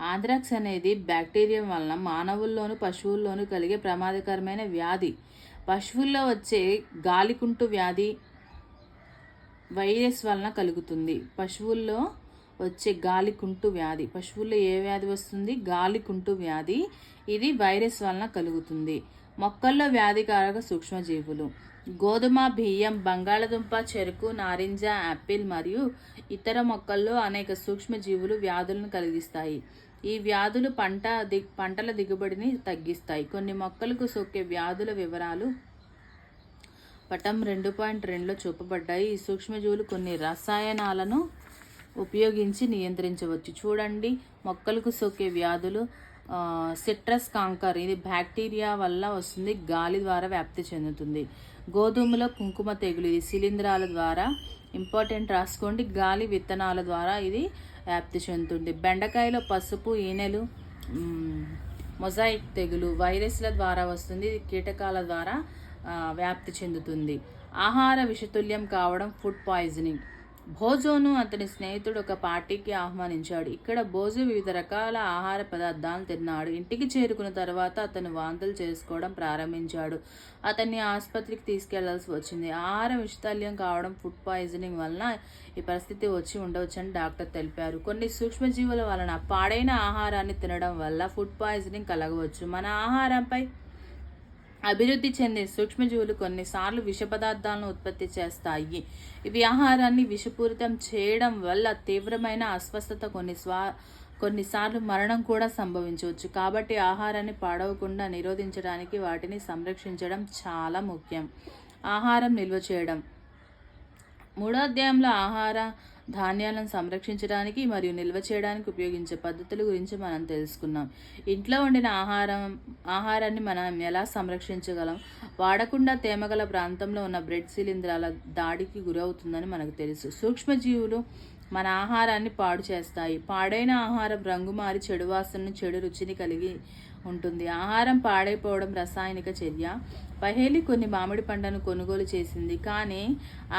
ఆంథ్రాక్స్ అనేది బ్యాక్టీరియం వలన మానవుల్లోనూ పశువుల్లోనూ కలిగే ప్రమాదకరమైన వ్యాధి. పశువుల్లో వచ్చే గాలికుంటు వ్యాధి వైరస్ వలన కలుగుతుంది. పశువుల్లో ఏ వ్యాధి వస్తుంది? గాలికుంటు వ్యాధి. ఇది వైరస్ వలన కలుగుతుంది. మొక్కల్లో వ్యాధికారక సూక్ష్మజీవులు. గోధుమ, బియ్యం, బంగాళదుంప, చెరుకు, నారింజ, యాపిల్ మరియు ఇతర మొక్కల్లో అనేక సూక్ష్మజీవులు వ్యాధులను కలిగిస్తాయి. ఈ వ్యాధులు పంటల దిగుబడిని తగ్గిస్తాయి. కొన్ని మొక్కలకు సోకే వ్యాధుల వివరాలు పటం 2.2లో చూపబడ్డాయి. ఈ సూక్ష్మజీవులు కొన్ని రసాయనాలను ఉపయోగించి నియంత్రించవచ్చు. చూడండి, మొక్కలకు సోకే వ్యాధులు. సిట్రస్ కాంకర్ ఇది బ్యాక్టీరియా వల్ల వస్తుంది, గాలి ద్వారా వ్యాప్తి చెందుతుంది. గోధుమలో కుంకుమ తెగులు ఇది శిలీంధ్రాల ద్వారా. ఇంపార్టెంట్, రాసుకోండి. గాలి విత్తనాల ద్వారా ఇది వ్యాప్తి చెందుతుంది. బెండకాయలో పసుపు ఈనెలు మొజాయిక్ తెగులు వైరస్ల ద్వారా వస్తుంది, ఇది కీటకాల ద్వారా వ్యాప్తి చెందుతుంది. ఆహార విషతుల్యం కావడం, ఫుడ్ పాయిజనింగ్. భోజోను అతని స్నేహితుడు ఒక పార్టీకి ఆహ్వానించాడు. ఇక్కడ భోజు వివిధ రకాల ఆహార పదార్థాలను తిన్నాడు. ఇంటికి చేరుకున్న తర్వాత అతను వాంతులు చేసుకోవడం ప్రారంభించాడు. అతన్ని ఆసుపత్రికి తీసుకెళ్లాల్సి వచ్చింది. ఆహార విషతుల్యం కావడం, ఫుడ్ పాయిజనింగ్ వలన ఈ పరిస్థితి వచ్చి ఉండవచ్చని డాక్టర్ తెలిపారు. కొన్ని సూక్ష్మజీవుల వలన పాడైన ఆహారాన్ని తినడం వల్ల ఫుడ్ పాయిజనింగ్ కలగవచ్చు. మన ఆహారంపై అభివృద్ధి చెందే సూక్ష్మజీవులు కొన్నిసార్లు విష పదార్థాలను ఉత్పత్తి చేస్తాయి. ఇవి ఆహారాన్ని విషపూరితం చేయడం వల్ల తీవ్రమైన అస్వస్థత, కొన్నిసార్లు మరణం కూడా సంభవించవచ్చు. కాబట్టి ఆహారాన్ని పాడవకుండా నిరోధించడానికి వాటిని సంరక్షించడం చాలా ముఖ్యం. ఆహారం నిల్వ చేయడం. 3వ అధ్యాయంలో ఆహార ధాన్యాలను సంరక్షించడానికి మరియు నిల్వ చేయడానికి ఉపయోగించే పద్ధతుల గురించి మనం తెలుసుకున్నాం. ఇంట్లో వండిన ఆహారాన్ని మనం ఎలా సంరక్షించగలం? వాడకుండా తేమగల ప్రాంతంలో ఉన్న బ్రెడ్ శిలీంధ్రాల దాడికి గురవుతుందని మనకు తెలుసు. సూక్ష్మజీవులు మన ఆహారాన్ని పాడు చేస్తాయి. పాడైన ఆహారం రంగు మారి చెడు వాసనను, చెడు రుచిని కలిగి ఉంటుంది. ఆహారం పాడైపోవడం రసాయనిక చర్య. పహేలి కొన్ని మామిడి పండ్లను కొనుగోలు చేసింది, కానీ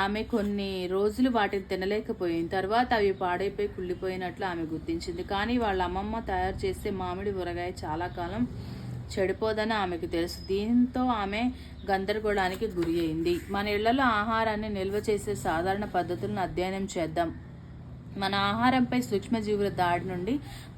ఆమె కొన్ని రోజులు వాటిని తినలేకపోయింది. తర్వాత అవి పాడైపోయి కుళ్ళిపోయినట్లు ఆమె గుర్తించింది. కానీ వాళ్ళ అమ్మమ్మ తయారు చేసే మామిడి ఊరగాయ చాలా కాలం చెడిపోదని ఆమెకు తెలుసు. దీంతో ఆమె గందరగోళానికి గురి అయింది. మన ఇళ్లలో ఆహారాన్ని నిల్వ చేసే సాధారణ పద్ధతులను అధ్యయనం చేద్దాం. మన ఆహారంపై సూక్ష్మజీవుల దాడి నుండి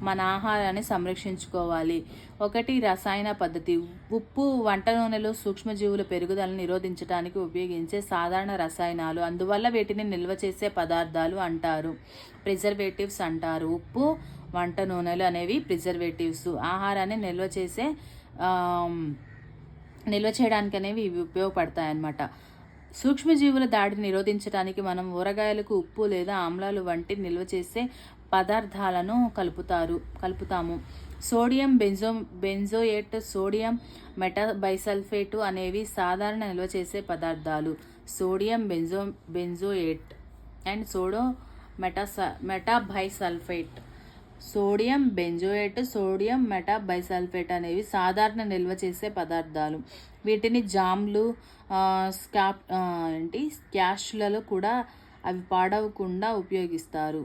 మన ఆహారాన్ని సంరక్షించుకోవాలి. 1. రసాయన పద్ధతి. ఉప్పు, వంట నూనెలో సూక్ష్మజీవుల పెరుగుదలను నిరోధించడానికి ఉపయోగించే సాధారణ రసాయనాలు, అందువల్ల వీటిని నిల్వ చేసే పదార్థాలు అంటారు, ప్రిజర్వేటివ్స్ అంటారు. ఉప్పు, వంట నూనెలు అనేవి ప్రిజర్వేటివ్స్. ఆహారాన్ని నిల్వ చేయడానికి అనేవి ఇవి ఉపయోగపడతాయి అన్నమాట. సూక్ష్మజీవుల దాడిని నిరోధించడానికి మనం ఊరగాయలకు ఉప్పు లేదా ఆమ్లాలు వంటి నిల్వ చేసే పదార్థాలను కలుపుతాము. సోడియం బెంజోయేట్, సోడియం మెటాబైసల్ఫేట్ అనేవి సాధారణ నిల్వ చేసే పదార్థాలు. Sodium benzoate and metabisulphite. Sodium benzoate, sodium metabisulphite అనేవి సాధారణ నిల్వ చేసే పదార్థాలు. వీటిని జామ్లు, స్క్వాష్లలో కూడా అవి పాడవకుండా ఉపయోగిస్తారు.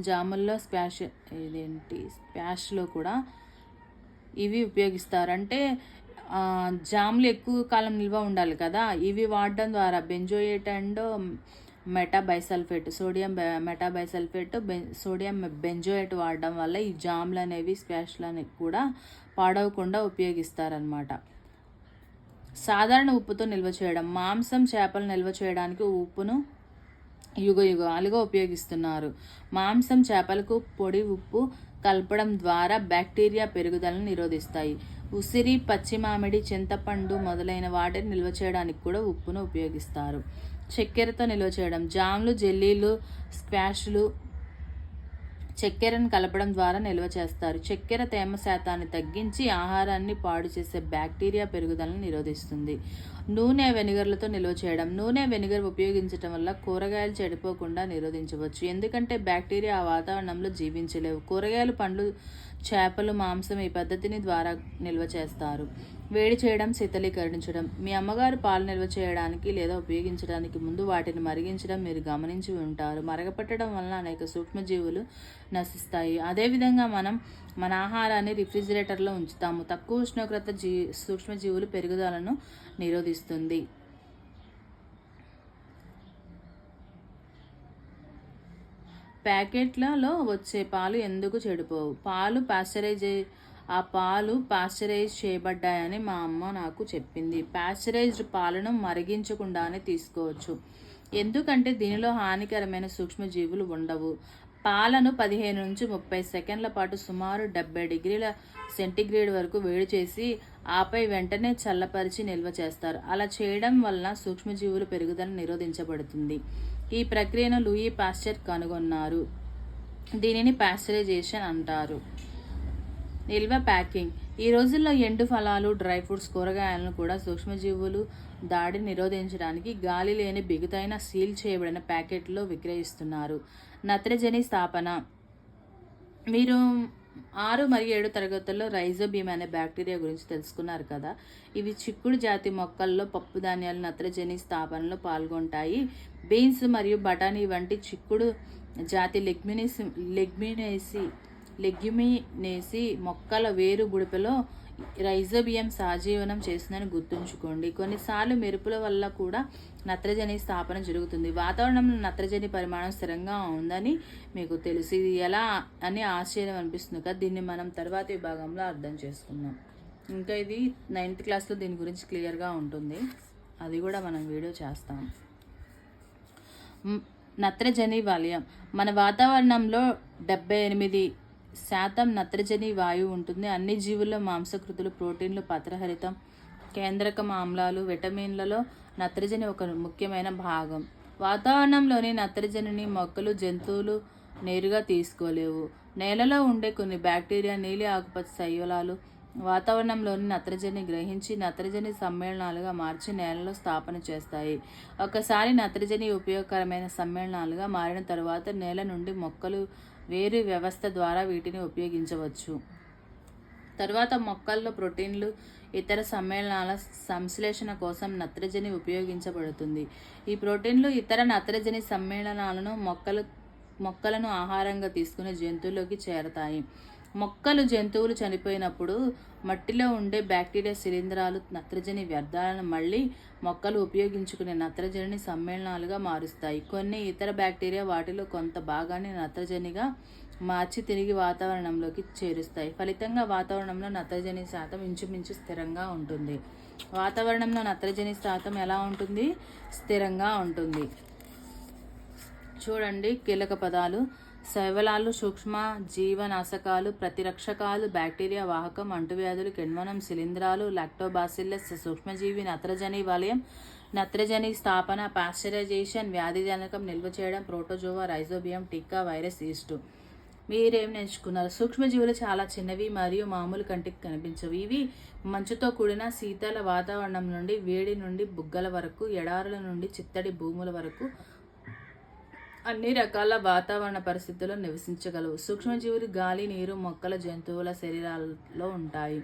జాముల్లో స్క్వాష్లో కూడా ఇవి ఉపయోగిస్తారు. అంటే జామ్లు ఎక్కువ కాలం నిల్వ ఉండాలి కదా, ఇవి వాడడం ద్వారా benzoate and metabisulphite, sodium benzoate వాడడం వల్ల ఈ జామ్లు అనేవి స్క్వాష్లని కూడా పాడవకుండా ఉపయోగిస్తారనమాట. సాధారణ ఉప్పుతో నిల్వ చేయడం. మాంసం, చేపలు నిల్వ చేయడానికి ఉప్పును యుగాలుగా ఉపయోగిస్తున్నారు. మాంసం, చేపలకు పొడి ఉప్పు కలపడం ద్వారా బ్యాక్టీరియా పెరుగుదలను నిరోధిస్తాయి. ఉసిరి, పచ్చి మామిడి, చింతపండు మొదలైన వాటిని నిల్వ చేయడానికి కూడా ఉప్పును ఉపయోగిస్తారు. చక్కెరతో నిల్వ చేయడం. జామ్లు, జెల్లీలు, స్క్వాష్లు చక్కెరను కలపడం ద్వారా నిల్వ చేస్తారు. చక్కెర తేమ శాతాన్ని తగ్గించి ఆహారాన్ని పాడు చేసే బ్యాక్టీరియా పెరుగుదలను నిరోధిస్తుంది. నూనె, వెనిగర్లతో నిల్వ చేయడం. నూనె, వెనిగర్ ఉపయోగించడం వల్ల కూరగాయలు చెడిపోకుండా నిరోధించవచ్చు, ఎందుకంటే బ్యాక్టీరియా ఆ వాతావరణంలో జీవించలేవు. కూరగాయలు, పండ్లు, చేపలు, మాంసం ఈ పద్ధతిని ద్వారా నిల్వ చేస్తారు. వేడి చేయడం, శీతలీకరించడం. మీ అమ్మగారు పాలు నిల్వ చేయడానికి లేదా ఉపయోగించడానికి ముందు వాటిని మరిగించడం మీరు గమనించి ఉంటారు. మరగపెట్టడం వలన అనేక సూక్ష్మజీవులు నశిస్తాయి. అదేవిధంగా మనం మన ఆహారాన్ని రిఫ్రిజిరేటర్లో ఉంచుతాము. తక్కువ ఉష్ణోగ్రత సూక్ష్మజీవులు పెరుగుదలను నిరోధిస్తుంది. ప్యాకెట్లలో వచ్చే పాలు ఎందుకు చెడిపోవు? పాలు పాశ్చరైజ్ చేయబడ్డాయని మా అమ్మ నాకు చెప్పింది. పాశ్చరైజ్డ్ పాలను మరిగించకుండానే తీసుకోవచ్చు, ఎందుకంటే దీనిలో హానికరమైన సూక్ష్మజీవులు ఉండవు. పాలను 15 నుంచి 30 సెకండ్ల పాటు సుమారు 70 డిగ్రీల సెంటీగ్రేడ్ వరకు వేడి చేసి ఆపై వెంటనే చల్లపరిచి నిల్వ చేస్తారు. అలా చేయడం వలన సూక్ష్మజీవుల పెరుగుదల నిరోధించబడుతుంది. ఈ ప్రక్రియను లూయి పాస్చర్ కనుగొన్నారు. దీనిని పాశ్చరైజేషన్ అంటారు. నిల్వ, ప్యాకింగ్. ఈ రోజుల్లో ఎండు ఫలాలు, డ్రై ఫ్రూట్స్, కూరగాయలను కూడా సూక్ష్మజీవులు దాడిని నిరోధించడానికి గాలి లేని బిగుతైన సీల్ చేయబడిన ప్యాకెట్లో విక్రయిస్తున్నారు. నత్రజని స్థాపన. మీరు 6 మరియు 7 తరగతుల్లో రైజోబియం అనే బ్యాక్టీరియా గురించి తెలుసుకున్నారు కదా. ఇవి చిక్కుడు జాతి మొక్కల్లో పప్పు ధాన్యాలు నత్రజని స్థాపనలో పాల్గొంటాయి. బీన్స్ మరియు బఠానీ వంటి చిక్కుడు జాతి లెగ్యుమినేసి మొక్కల వేరు బుడిపలో రైజోబియం సహజీవనం చేస్తుందని గుర్తుంచుకోండి. కొన్నిసార్లు మెరుపుల వల్ల కూడా నత్రజని స్థాపన జరుగుతుంది. వాతావరణంలో నత్రజని పరిమాణం స్థిరంగా ఉందని మీకు తెలుసు. ఇది ఎలా అని ఆశ్చర్యం అనిపిస్తుంది కదా. దీన్ని మనం తర్వాతి విభాగంలో అర్థం చేసుకుందాం. ఇంకా ఇది 9th క్లాస్లో దీని గురించి క్లియర్గా ఉంటుంది, అది కూడా మనం వీడియో చేస్తాం. నత్రజని వలయం. మన వాతావరణంలో 78% నత్రజని వాయువు ఉంటుంది. అన్ని జీవుల్లో మాంసకృతులు, ప్రోటీన్లు, పత్రహరితం, కేంద్రకం, ఆమ్లాలు, విటమిన్లలో నత్రజని ఒక ముఖ్యమైన భాగం. వాతావరణంలోని నత్రజనిని మొక్కలు, జంతువులు నేరుగా తీసుకోలేవు. నేలలో ఉండే కొన్ని బ్యాక్టీరియా, నీలి ఆకుపచ్చ శైవలాలు వాతావరణంలోని నత్రజని గ్రహించి నత్రజని సమ్మేళనాలుగా మార్చి నేలలో స్థాపన చేస్తాయి. ఒకసారి నత్రజని ఉపయోగకరమైన సమ్మేళనాలుగా మారిన తరువాత నేల నుండి మొక్కలు వేరు వ్యవస్థ ద్వారా వీటిని ఉపయోగించవచ్చు. తరువాత మొక్కల్లో ప్రోటీన్లు, ఇతర సమ్మేళనాల సంశ్లేషణ కోసం నత్రజని ఉపయోగించబడుతుంది. ఈ ప్రోటీన్లు, ఇతర నత్రజని సమ్మేళనాలను మొక్కలను ఆహారంగా తీసుకునే జంతువుల్లోకి చేరతాయి. మొక్కలు జంతువులు చనిపోయినప్పుడు మట్టిలో ఉండే బ్యాక్టీరియా శిలీంధ్రాలు నత్రజని వ్యర్థాలను మళ్ళీ మొక్కలు ఉపయోగించుకునే నత్రజనిని సమ్మేళనాలుగా మారుస్తాయి. కొన్ని ఇతర బ్యాక్టీరియా వాటిలో కొంత భాగాన్ని నత్రజనిగా మార్చి తిరిగి వాతావరణంలోకి చేరుస్తాయి. ఫలితంగా వాతావరణంలో నత్రజని శాతం ఇంచుమించు స్థిరంగా ఉంటుంది. వాతావరణంలో నత్రజని శాతం ఎలా ఉంటుంది? స్థిరంగా ఉంటుంది. చూడండి కీలక పదాలు: శైవలాలు, సూక్ష్మ జీవనాశకాలు, ప్రతిరక్షకాలు, బ్యాక్టీరియా వాహకం, అంటువ్యాధులు, కిణ్వనం, శిలీంధ్రాలు, లాక్టోబాసిల్లస్, సూక్ష్మజీవి, నత్రజని వలయం, నత్రజని స్థాపన, పాశ్చరైజేషన్, వ్యాధిజనకం, నిల్వ చేయడం, ప్రోటోజోవా, రైజోబియం, టీకా, వైరస్, ఈస్టు. మీరేం నేర్చుకున్నారు? సూక్ష్మజీవులు చాలా చిన్నవి మరియు మామూలు కంటికి కనిపించవు. ఇవి మంచుతో కూడిన శీతల వాతావరణం నుండి వేడి నుండి బుగ్గల వరకు, ఎడారుల నుండి చిత్తడి భూముల వరకు అన్ని రకాల వాతావరణ పరిస్థితుల్లో నివసించగలవు. సూక్ష్మజీవులు గాలి, నీరు, మొక్కల, జంతువుల శరీరాల్లో ఉంటాయి.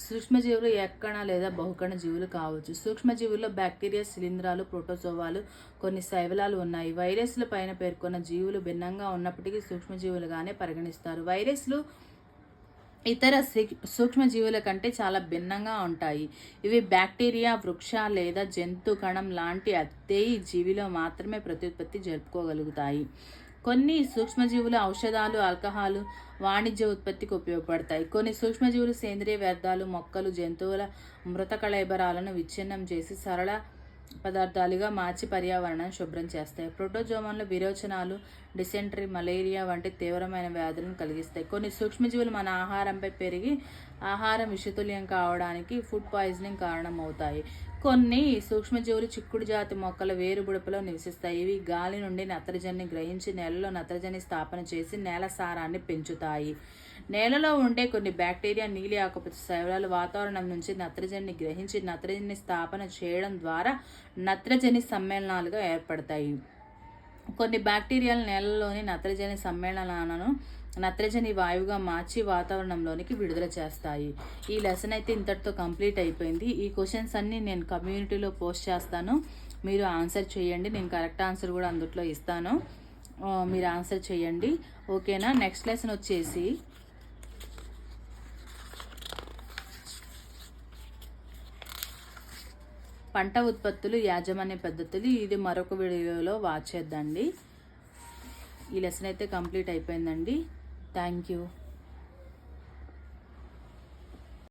సూక్ష్మజీవులు ఏకకణ లేదా బహుకణ జీవులు కావచ్చు. సూక్ష్మజీవుల్లో బ్యాక్టీరియా, శిలీంధ్రాలు, ప్రోటోజోవాలు, కొన్ని శైవలాలు ఉన్నాయి. వైరస్ల పైన పేర్కొన్న జీవులు భిన్నంగా ఉన్నప్పటికీ సూక్ష్మజీవులుగానే పరిగణిస్తారు. వైరస్లు ఇతర సూక్ష్మజీవుల కంటే చాలా భిన్నంగా ఉంటాయి. ఇవి బ్యాక్టీరియా, వృక్ష లేదా జంతు కణం లాంటి అత్తేయి జీవిలో మాత్రమే ప్రత్యుత్పత్తి జరుపుకోగలుగుతాయి. కొన్ని సూక్ష్మజీవులు ఔషధాలు, ఆల్కహాలు, వాణిజ్య ఉత్పత్తికి ఉపయోగపడతాయి. కొన్ని సూక్ష్మజీవులు సేంద్రియ వ్యర్థాలు, మొక్కలు, జంతువుల మృత కళేబరాలను విచ్ఛిన్నం చేసి సరళ పదార్థాలుగా మార్చి పర్యావరణాన్ని శుభ్రం చేస్తాయి. ప్రోటోజోమాన్లు విరోచనాలు, డిసెంట్రీ, మలేరియా వంటి తీవ్రమైన వ్యాధులను కలిగిస్తాయి. కొన్ని సూక్ష్మజీవులు మన ఆహారంపై పెరిగి ఆహారం విషతుల్యం కావడానికి ఫుడ్ పాయిజనింగ్ కారణమవుతాయి. కొన్ని సూక్ష్మజీవులు చిక్కుడు జాతి మొక్కల వేరుబుడపలో నివసిస్తాయి. ఇవి గాలి నుండి నత్రజనిని గ్రహించి నేలలో నత్రజని స్థాపన చేసి నేల సారాన్ని పెంచుతాయి. నేలలో ఉండే కొన్ని బ్యాక్టీరియా, నీలి ఆకుపచ్చ శైవలాలు వాతావరణం నుంచి నత్రజనిని గ్రహించి నత్రజని స్థాపన చేయడం ద్వారా నత్రజని సమ్మేళనాలుగా ఏర్పడతాయి. కొన్ని బ్యాక్టీరియాలు నేలలోని నత్రజని సమ్మేళనాలను నత్రజని వాయువుగా మార్చి వాతావరణంలోనికి విడుదల చేస్తాయి. ఈ లెసన్ అయితే ఇంతటితో కంప్లీట్ అయిపోయింది. ఈ క్వశ్చన్స్ అన్నీ నేను కమ్యూనిటీలో పోస్ట్ చేస్తాను. మీరు ఆన్సర్ చేయండి. నేను కరెక్ట్ ఆన్సర్ కూడా అందులో ఇస్తాను. మీరు ఆన్సర్ చేయండి. ఓకేనా? నెక్స్ట్ లెసన్ వచ్చేసి పంట ఉత్పత్తులు, యాజమాన్య పద్ధతులు. ఇది మరొక వీడియోలో వాచ్ చేద్దండి. ఈ లెసన్ అయితే కంప్లీట్ అయిపోయిందండి. Thank you.